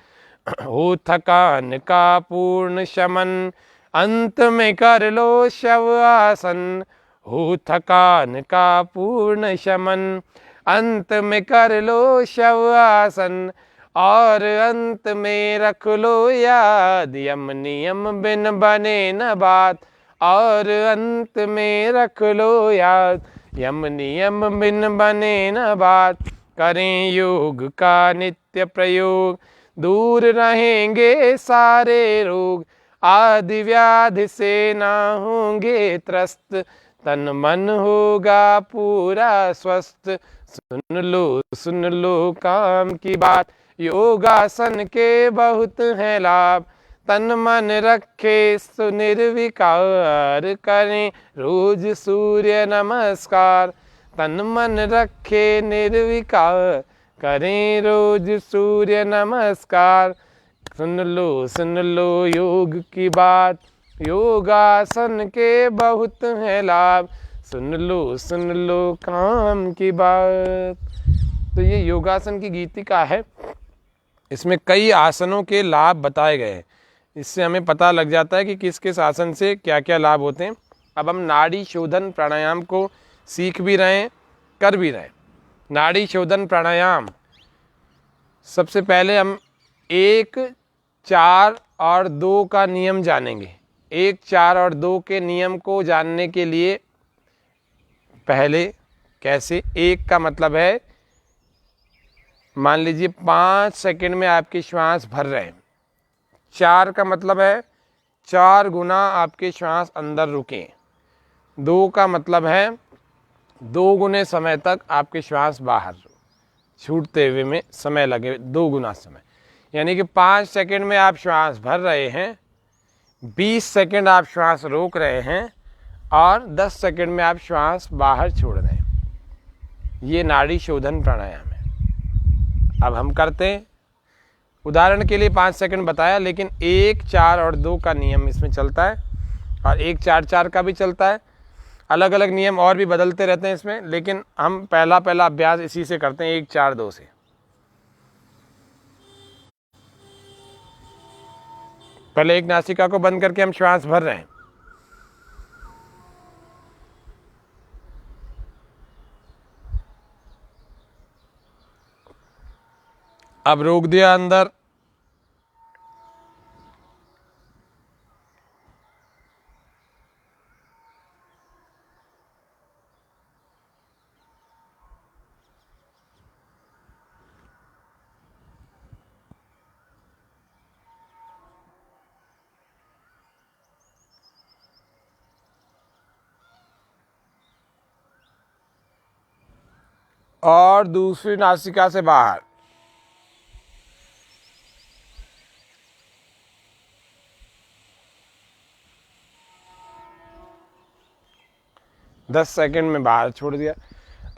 हो थकान का पूर्ण शमन, अंत में कर लो शव आसन। हो थकान का पूर्ण शमन, अंत में कर लो शव आसन। और अंत में रख लो याद, यम नियम बिन बने न बात। और अंत में रख लो याद, यम नियम बिन बने न बात। करें योग का नित्य प्रयोग, दूर रहेंगे सारे रोग। आदि व्याधि से ना होंगे त्रस्त, तन मन होगा पूरा स्वस्थ। सुन लो काम की बात, योगासन के बहुत हैं लाभ। तन मन रखे सुनिर्विकार, करें रोज सूर्य नमस्कार। तन मन रखे निर्विकार, करें रोज सूर्य नमस्कार। सुन लो योग की बात, योगासन के बहुत हैं लाभ। सुन लो काम की बात। तो ये योगासन की गीतिका है, इसमें कई आसनों के लाभ बताए गए हैं। इससे हमें पता लग जाता है कि किस किस आसन से क्या क्या लाभ होते हैं। अब हम नाड़ी शोधन प्राणायाम को सीख भी रहे हैं, कर भी रहे हैं। नाड़ी शोधन प्राणायाम, सबसे पहले हम 1, 4 और 2 का नियम जानेंगे। 1, 4 और 2 के नियम को जानने के लिए पहले कैसे, 1 का मतलब है, मान लीजिए 5 सेकंड में आपके श्वास भर रहे हैं। 4 का मतलब है 4 गुना आपके श्वास अंदर रुके। 2 का मतलब है 2 गुने समय तक आपके श्वास बाहर छूटते हुए में समय लगे, 2 गुना समय। यानी कि 5 सेकंड में आप श्वास भर रहे हैं, 20 सेकंड आप श्वास रोक रहे हैं और 10 सेकंड में आप श्वास बाहर छोड़ रहे हैं। ये नाड़ी शोधन प्राणायाम है। अब हम करते हैं, उदाहरण के लिए 5 सेकंड बताया, लेकिन 1, 4 और 2 का नियम इसमें चलता है और 1, 4, 4 का भी चलता है। अलग अलग नियम और भी बदलते रहते हैं इसमें, लेकिन हम पहला अभ्यास इसी से करते हैं, 1 4 2 से। पहले एक नासिका को बंद करके हम श्वास भर रहे हैं। अब रोक दिया अंदर, और दूसरी नासिका से बाहर। दस सेकंड में बाहर छोड़ दिया।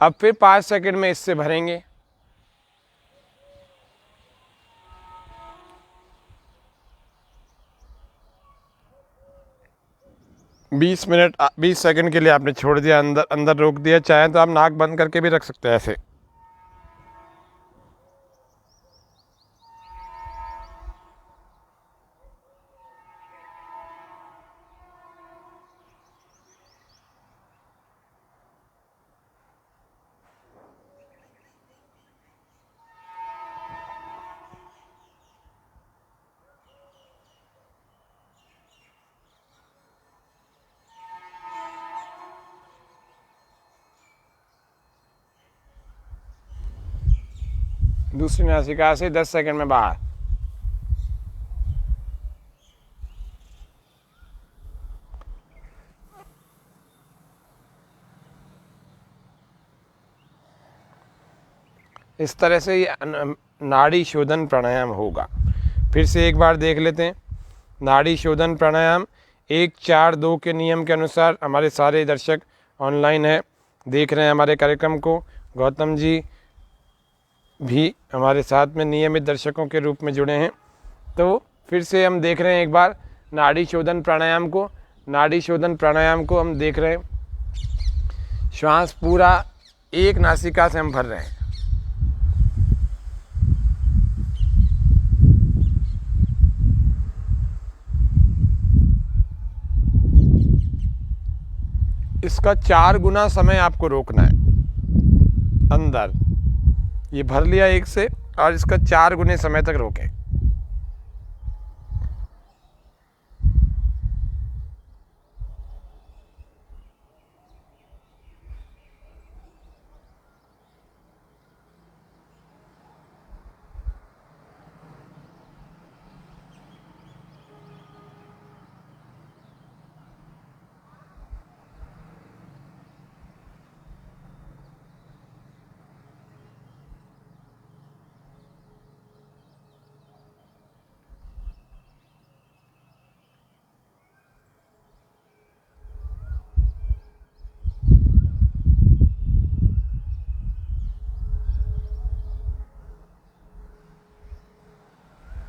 अब फिर 5 सेकंड में इससे भरेंगे। बीस मिनट 20 सेकंड के लिए आपने छोड़ दिया, अंदर अंदर रोक दिया। चाहे तो आप नाक बंद करके भी रख सकते हैं ऐसे। दूसरी नासिका से 10 सेकंड में बाहर। इस तरह से ये नाड़ी शोधन प्राणायाम होगा। फिर से एक बार देख लेते हैं। नाड़ी शोधन प्राणायाम 1 4 2 के नियम के अनुसार हमारे सारे दर्शक ऑनलाइन है, देख रहे हैं हमारे कार्यक्रम को। गौतम जी भी हमारे साथ में नियमित दर्शकों के रूप में जुड़े हैं। तो फिर से हम देख रहे हैं एक बार नाड़ी शोधन प्राणायाम को। नाड़ी शोधन प्राणायाम को हम देख रहे हैं। श्वास पूरा एक नासिका से हम भर रहे हैं। इसका 4 गुना समय आपको रोकना है अंदर। ये भर लिया एक से, और इसका 4 गुने समय तक रोकें।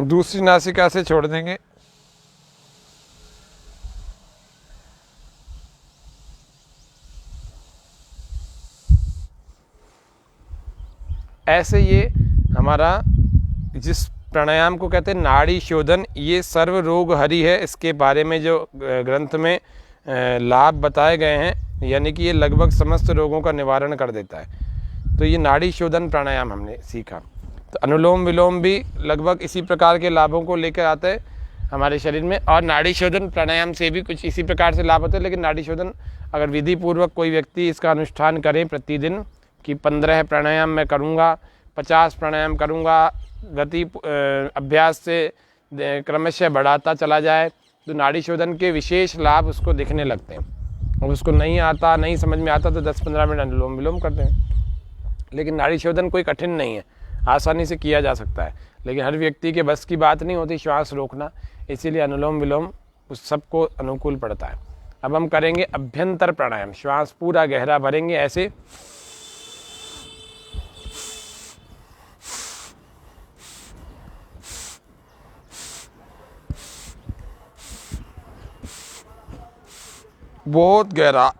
दूसरी नासिका से छोड़ देंगे। ऐसे ये हमारा जिस प्राणायाम को कहते हैं नाड़ी शोधन, ये सर्व रोग हरि है। इसके बारे में जो ग्रंथ में लाभ बताए गए हैं, यानी कि ये लगभग समस्त रोगों का निवारण कर देता है। तो ये नाड़ी शोधन प्राणायाम हमने सीखा। तो अनुलोम विलोम भी लगभग इसी प्रकार के लाभों को लेकर आता है हमारे शरीर में, और नाड़ी शोधन प्राणायाम से भी कुछ इसी प्रकार से लाभ होते हैं। लेकिन नाड़ी शोधन अगर विधि पूर्वक कोई व्यक्ति इसका अनुष्ठान करे प्रतिदिन, कि 15 प्राणायाम मैं करूँगा, 50 प्राणायाम करूँगा, गति अभ्यास से क्रमशः बढ़ाता चला जाए, तो नाड़ी शोधन के विशेष लाभ उसको दिखने लगते हैं। और उसको नहीं आता, नहीं समझ में आता, तो 10-15 मिनट अनुलोम विलोम करते हैं। लेकिन नाड़ी शोधन कोई कठिन नहीं है, आसानी से किया जा सकता है। लेकिन हर व्यक्ति के बस की बात नहीं होती श्वास रोकना, इसीलिए अनुलोम विलोम उस सबको अनुकूल पड़ता है। अब हम करेंगे अभ्यंतर प्राणायाम। श्वास पूरा गहरा भरेंगे ऐसे, बहुत गहरा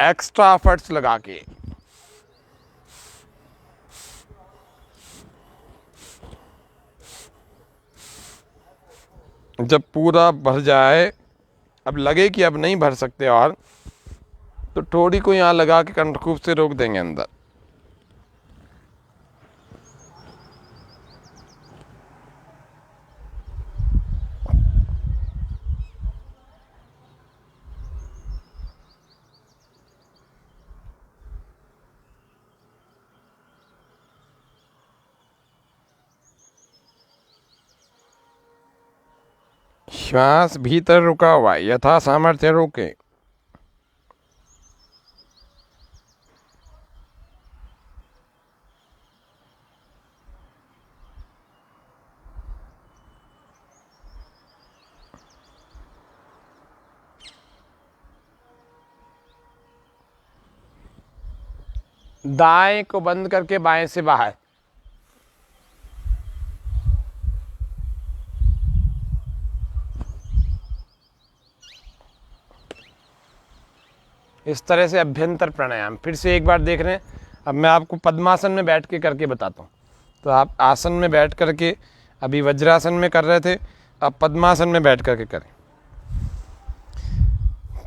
एक्स्ट्रा एफर्ट्स लगा के। जब पूरा भर जाए, अब लगे कि अब नहीं भर सकते और, तो थोड़ी को यहाँ लगा के कंठकूप से रोक देंगे अंदर। श्वास भीतर रुका हुआ है, यथा सामर्थ्य रोके। दाएं को बंद करके बाएं से बाहर। इस तरह से अभ्यंतर प्राणायाम। फिर से एक बार देख रहे हैं। अब मैं आपको पद्मासन में बैठ के करके बताता हूँ। तो आप आसन में बैठ करके, अभी वज्रासन में कर रहे थे, अब पद्मासन में बैठ करके करें।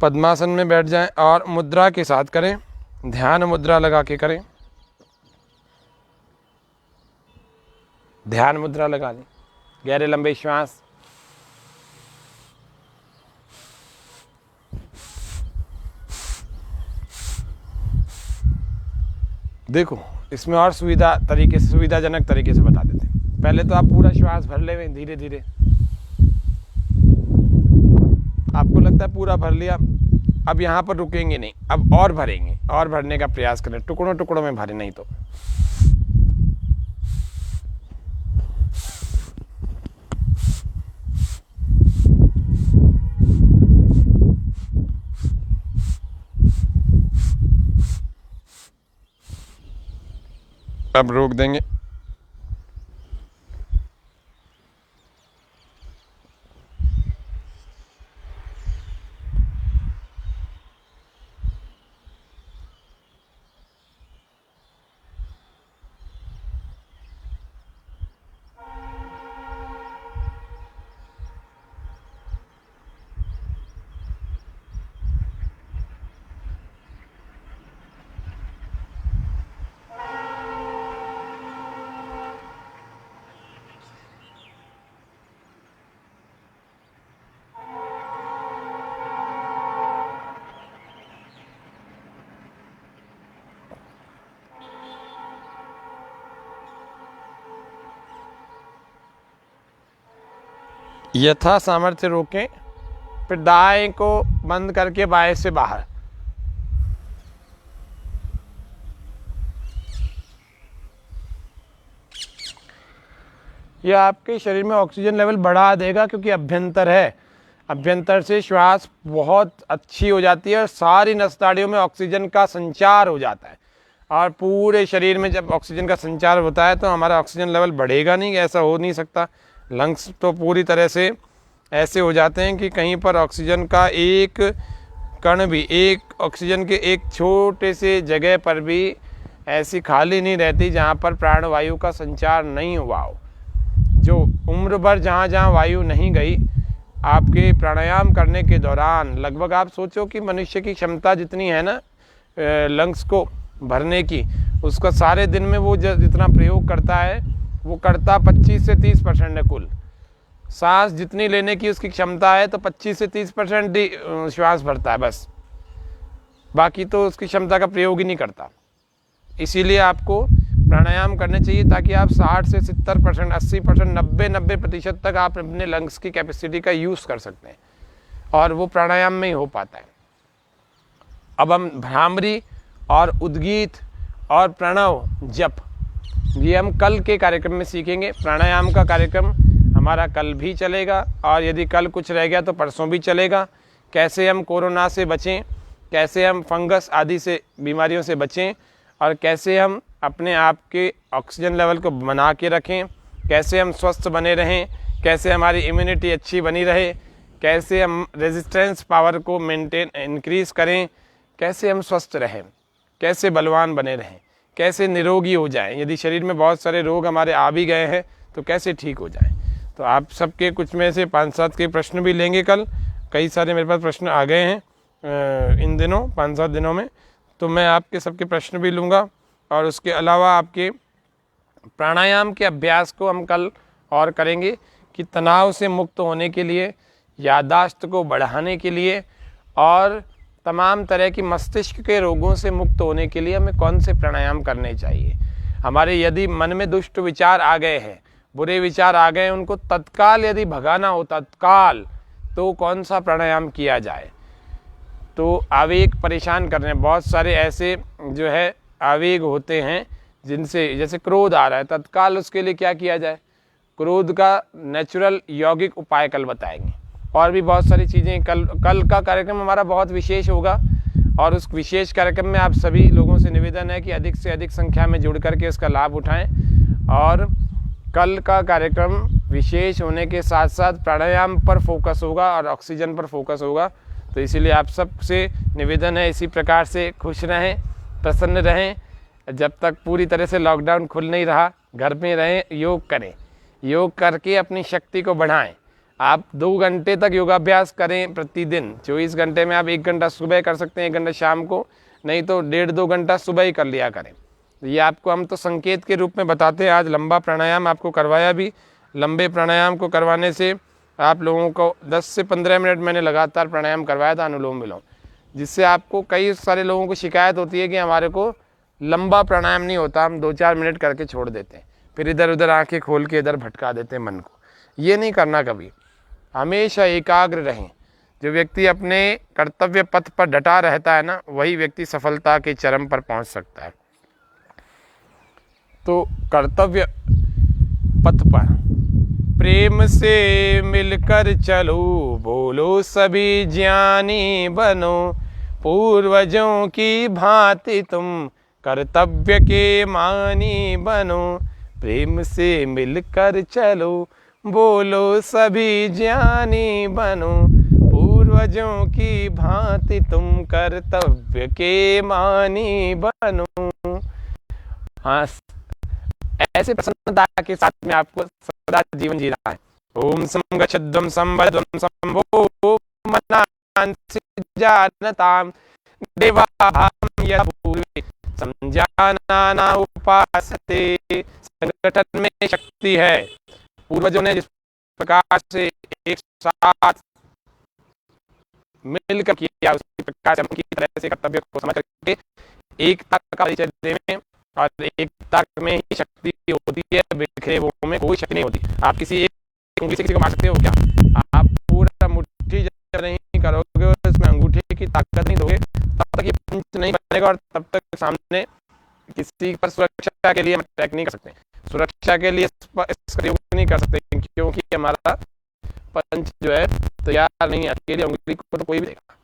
पद्मासन में बैठ जाएं और मुद्रा के साथ करें, ध्यान मुद्रा लगा के करें। ध्यान मुद्रा लगा लें, गहरे लंबे श्वास। देखो इसमें और सुविधाजनक तरीके से बता देते हैं। पहले तो आप पूरा श्वास भर लें धीरे धीरे। आपको लगता है पूरा भर लिया, अब यहाँ पर रुकेंगे नहीं, अब और भरेंगे, और भरने का प्रयास करें। टुकड़ों टुकड़ों में भरें, नहीं तो अब रोक देंगे। यथा सामर्थ्य रोकें, फिर दाएं को बंद करके बाएं से बाहर। यह आपके शरीर में ऑक्सीजन लेवल बढ़ा देगा, क्योंकि अभ्यंतर है। अभ्यंतर से श्वास बहुत अच्छी हो जाती है और सारी नस नाड़ियों में ऑक्सीजन का संचार हो जाता है। और पूरे शरीर में जब ऑक्सीजन का संचार होता है तो हमारा ऑक्सीजन लेवल बढ़ेगा नहीं, ऐसा हो नहीं सकता। लंग्स तो पूरी तरह से ऐसे हो जाते हैं कि कहीं पर ऑक्सीजन का एक कण भी, एक ऑक्सीजन के एक छोटे से जगह पर भी ऐसी खाली नहीं रहती जहाँ पर प्राणवायु का संचार नहीं हुआ हो। जो उम्र भर जहाँ जहाँ वायु नहीं गई, आपके प्राणायाम करने के दौरान लगभग आप सोचो कि मनुष्य की क्षमता जितनी है ना लंग्स को भरने की, उसका सारे दिन में वो जितना प्रयोग करता है वो करता 25 से 30% है। कुल सांस जितनी लेने की उसकी क्षमता है तो 25 से 30% श्वास भरता है बस, बाकी तो उसकी क्षमता का प्रयोग ही नहीं करता। इसीलिए आपको प्राणायाम करने चाहिए ताकि आप 60 से 70%, 80%, 90% तक आप अपने लंग्स की कैपेसिटी का यूज़ कर सकते हैं, और वो प्राणायाम में ही हो पाता है। अब हम भ्रामरी और उद्गीत और प्रणव जप, ये हम कल के कार्यक्रम में सीखेंगे। प्राणायाम का कार्यक्रम हमारा कल भी चलेगा, और यदि कल कुछ रह गया तो परसों भी चलेगा। कैसे हम कोरोना से बचें, कैसे हम फंगस आदि से बीमारियों से बचें, और कैसे हम अपने आप के ऑक्सीजन लेवल को बना के रखें, कैसे हम स्वस्थ बने रहें, कैसे हमारी इम्यूनिटी अच्छी बनी रहे, कैसे हम रेजिस्टेंस पावर को इंक्रीज़ करें, कैसे हम स्वस्थ रहें, कैसे बलवान बने रहें, कैसे निरोगी हो जाएं। यदि शरीर में बहुत सारे रोग हमारे आ भी गए हैं तो कैसे ठीक हो जाएं। तो आप सबके कुछ में से 5-7 के प्रश्न भी लेंगे कल। कई सारे मेरे पास प्रश्न आ गए हैं इन दिनों, 5-7 दिनों में, तो मैं आपके सबके प्रश्न भी लूँगा। और उसके अलावा आपके प्राणायाम के अभ्यास को हम कल और करेंगे कि तनाव से मुक्त होने के लिए, याददाश्त को बढ़ाने के लिए और तमाम तरह की मस्तिष्क के रोगों से मुक्त होने के लिए हमें कौन से प्राणायाम करने चाहिए। हमारे यदि मन में दुष्ट विचार आ गए हैं, बुरे विचार आ गए, उनको तत्काल यदि भगाना हो तत्काल, तो कौन सा प्राणायाम किया जाए। तो आवेग परेशान कर रहे हैं, बहुत सारे ऐसे जो है आवेग होते हैं जिनसे, जैसे क्रोध आ रहा है, तत्काल उसके लिए क्या किया जाए। क्रोध का नेचुरल यौगिक उपाय कल बताएंगे। और भी बहुत सारी चीज़ें कल का कार्यक्रम हमारा बहुत विशेष होगा। और उस विशेष कार्यक्रम में आप सभी लोगों से निवेदन है कि अधिक से अधिक संख्या में जुड़ करके इसका लाभ उठाएं। और कल का कार्यक्रम विशेष होने के साथ साथ प्राणायाम पर फोकस होगा और ऑक्सीजन पर फोकस होगा। तो इसीलिए आप सबसे निवेदन है, इसी प्रकार से खुश रहें, प्रसन्न रहें। जब तक पूरी तरह से लॉकडाउन खुल नहीं रहा, घर में रहें, योग करें, योग करके अपनी शक्ति को बढ़ाएं। आप 2 घंटे तक योगाभ्यास करें प्रतिदिन। 24 घंटे में आप 1 घंटा सुबह कर सकते हैं, 1 घंटा शाम को, नहीं तो 1.5-2 घंटा सुबह ही कर लिया करें। ये आपको हम तो संकेत के रूप में बताते हैं। आज लंबा प्राणायाम आपको करवाया भी। लंबे प्राणायाम को करवाने से आप लोगों को 10 से 15 मिनट मैंने लगातार प्राणायाम करवाया था, अनुलोम विलोम, जिससे आपको, कई सारे लोगों को शिकायत होती है कि हमारे को लंबा प्राणायाम नहीं होता, हम 2-4 मिनट करके छोड़ देते हैं, फिर इधर उधर आंखें खोल के इधर भटका देते हैं मन को। ये नहीं करना कभी, हमेशा एकाग्र रहें। जो व्यक्ति अपने कर्तव्य पथ पर डटा रहता है ना, वही व्यक्ति सफलता के चरम पर पहुंच सकता है। तो कर्तव्य पथ पर प्रेम से मिलकर चलो, बोलो सभी ज्ञानी बनो, पूर्वजों की भांति तुम कर्तव्य के मानी बनो। प्रेम से मिलकर चलो, बोलो सभी ज्ञानी बनो, पूर्वजों की भांति तुम कर्तव्य के मानी बनो। हाँ, ऐसे प्रसन्नता के साथ में आपको सदा जीवन जीना है। ओम संगच्छध्वं संवरध्वं संभो मनांसि जानताम, देवाभां यः पूर्वे संजानाना उपासते। संगठन में शक्ति है। पूर्वजों ने जिस प्रकार से एक साथ मिलकर किया, उसी प्रकार से हम की तरह से कर्तव्य को समझ करके एकता का परिचय दें। और एकता में ही शक्ति होती है, बिखरे वो में कोई शक्ति नहीं होती। आप किसी एक उंगली से किसी को मार सकते हो क्या? आप पूरा मुट्ठी जब नहीं करोगे, उसमें अंगूठे की ताकत नहीं दोगे, तब तक ये पंच नहीं बनेगा और तब तक सामने किसी पर सुरक्षा के लिए हम अटैक नहीं कर सकते। सुरक्षा के लिए इसका योग नहीं कर सकते, क्योंकि हमारा पंच जो है तैयार नहीं है। अकेले उंगली को तो कोई भी देगा।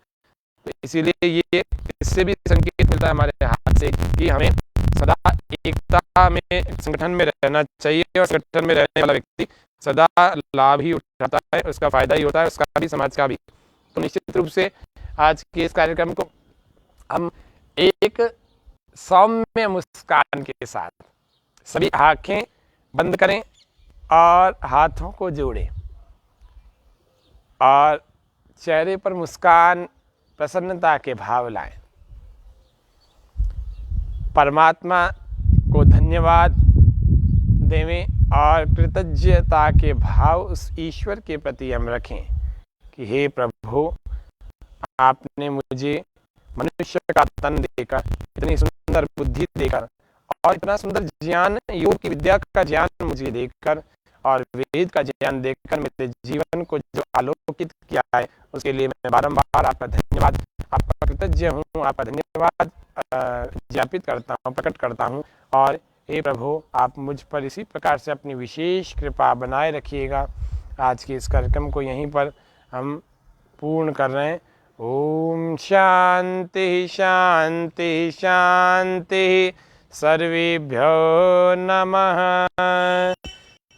तो इसीलिए ये, इससे भी संकेत मिलता है हमारे हाथ से कि हमें सदा एकता में, संगठन में रहना चाहिए। और संगठन में रहने वाला व्यक्ति सदा लाभ ही उठाता है, उसका फायदा ही होता है, उसका भी, समाज का भी। तो निश्चित रूप से आज के इस कार्यक्रम को हम एक सौम्य मुस्कान के साथ, सभी आंखें बंद करें और हाथों को जोड़ें और चेहरे पर मुस्कान, प्रसन्नता के भाव लाएं। परमात्मा को धन्यवाद देवें और कृतज्ञता के भाव उस ईश्वर के प्रति हम रखें कि हे प्रभु, आपने मुझे मनुष्य का तन देकर, इतनी सुंदर बुद्धि देकर और इतना सुंदर ज्ञान, योग की विद्या का ज्ञान मुझे देकर और वेद का ज्ञान देकर मेरे जीवन को जो आलोकित किया है, उसके लिए मैं बारंबार आपका धन्यवाद, आपका कृतज्ञ हूँ, आपका धन्यवाद ज्ञापित करता हूँ, प्रकट करता हूँ। और हे प्रभु, आप मुझ पर इसी प्रकार से अपनी विशेष कृपा बनाए रखिएगा। आज के इस कार्यक्रम को यहीं पर हम पूर्ण कर रहे हैं। ओम शांति शांति शांति, सर्वेभ्यो नमः।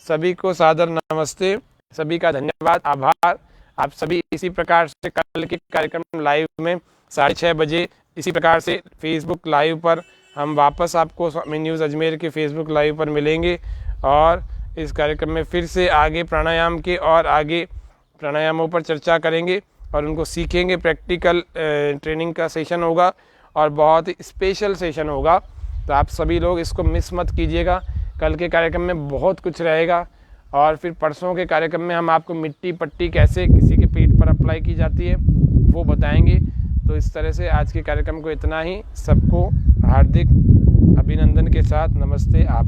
सभी को सादर नमस्ते, सभी का धन्यवाद, आभार। आप सभी इसी प्रकार से कल के कार्यक्रम लाइव में 6:30 बजे इसी प्रकार से फेसबुक लाइव पर हम वापस आपको स्वामी न्यूज़ अजमेर के फेसबुक लाइव पर मिलेंगे और इस कार्यक्रम में फिर से आगे प्राणायाम के और आगे प्राणायामों पर चर्चा करेंगे और उनको सीखेंगे। प्रैक्टिकल ट्रेनिंग का सेशन होगा और बहुत ही स्पेशल सेशन होगा, तो आप सभी लोग इसको मिस मत कीजिएगा। कल के कार्यक्रम में बहुत कुछ रहेगा और फिर परसों के कार्यक्रम में हम आपको मिट्टी पट्टी कैसे किसी के पेट पर अप्लाई की जाती है वो बताएंगे। तो इस तरह से आज के कार्यक्रम को इतना ही। सबको हार्दिक अभिनंदन के साथ नमस्ते, आभार।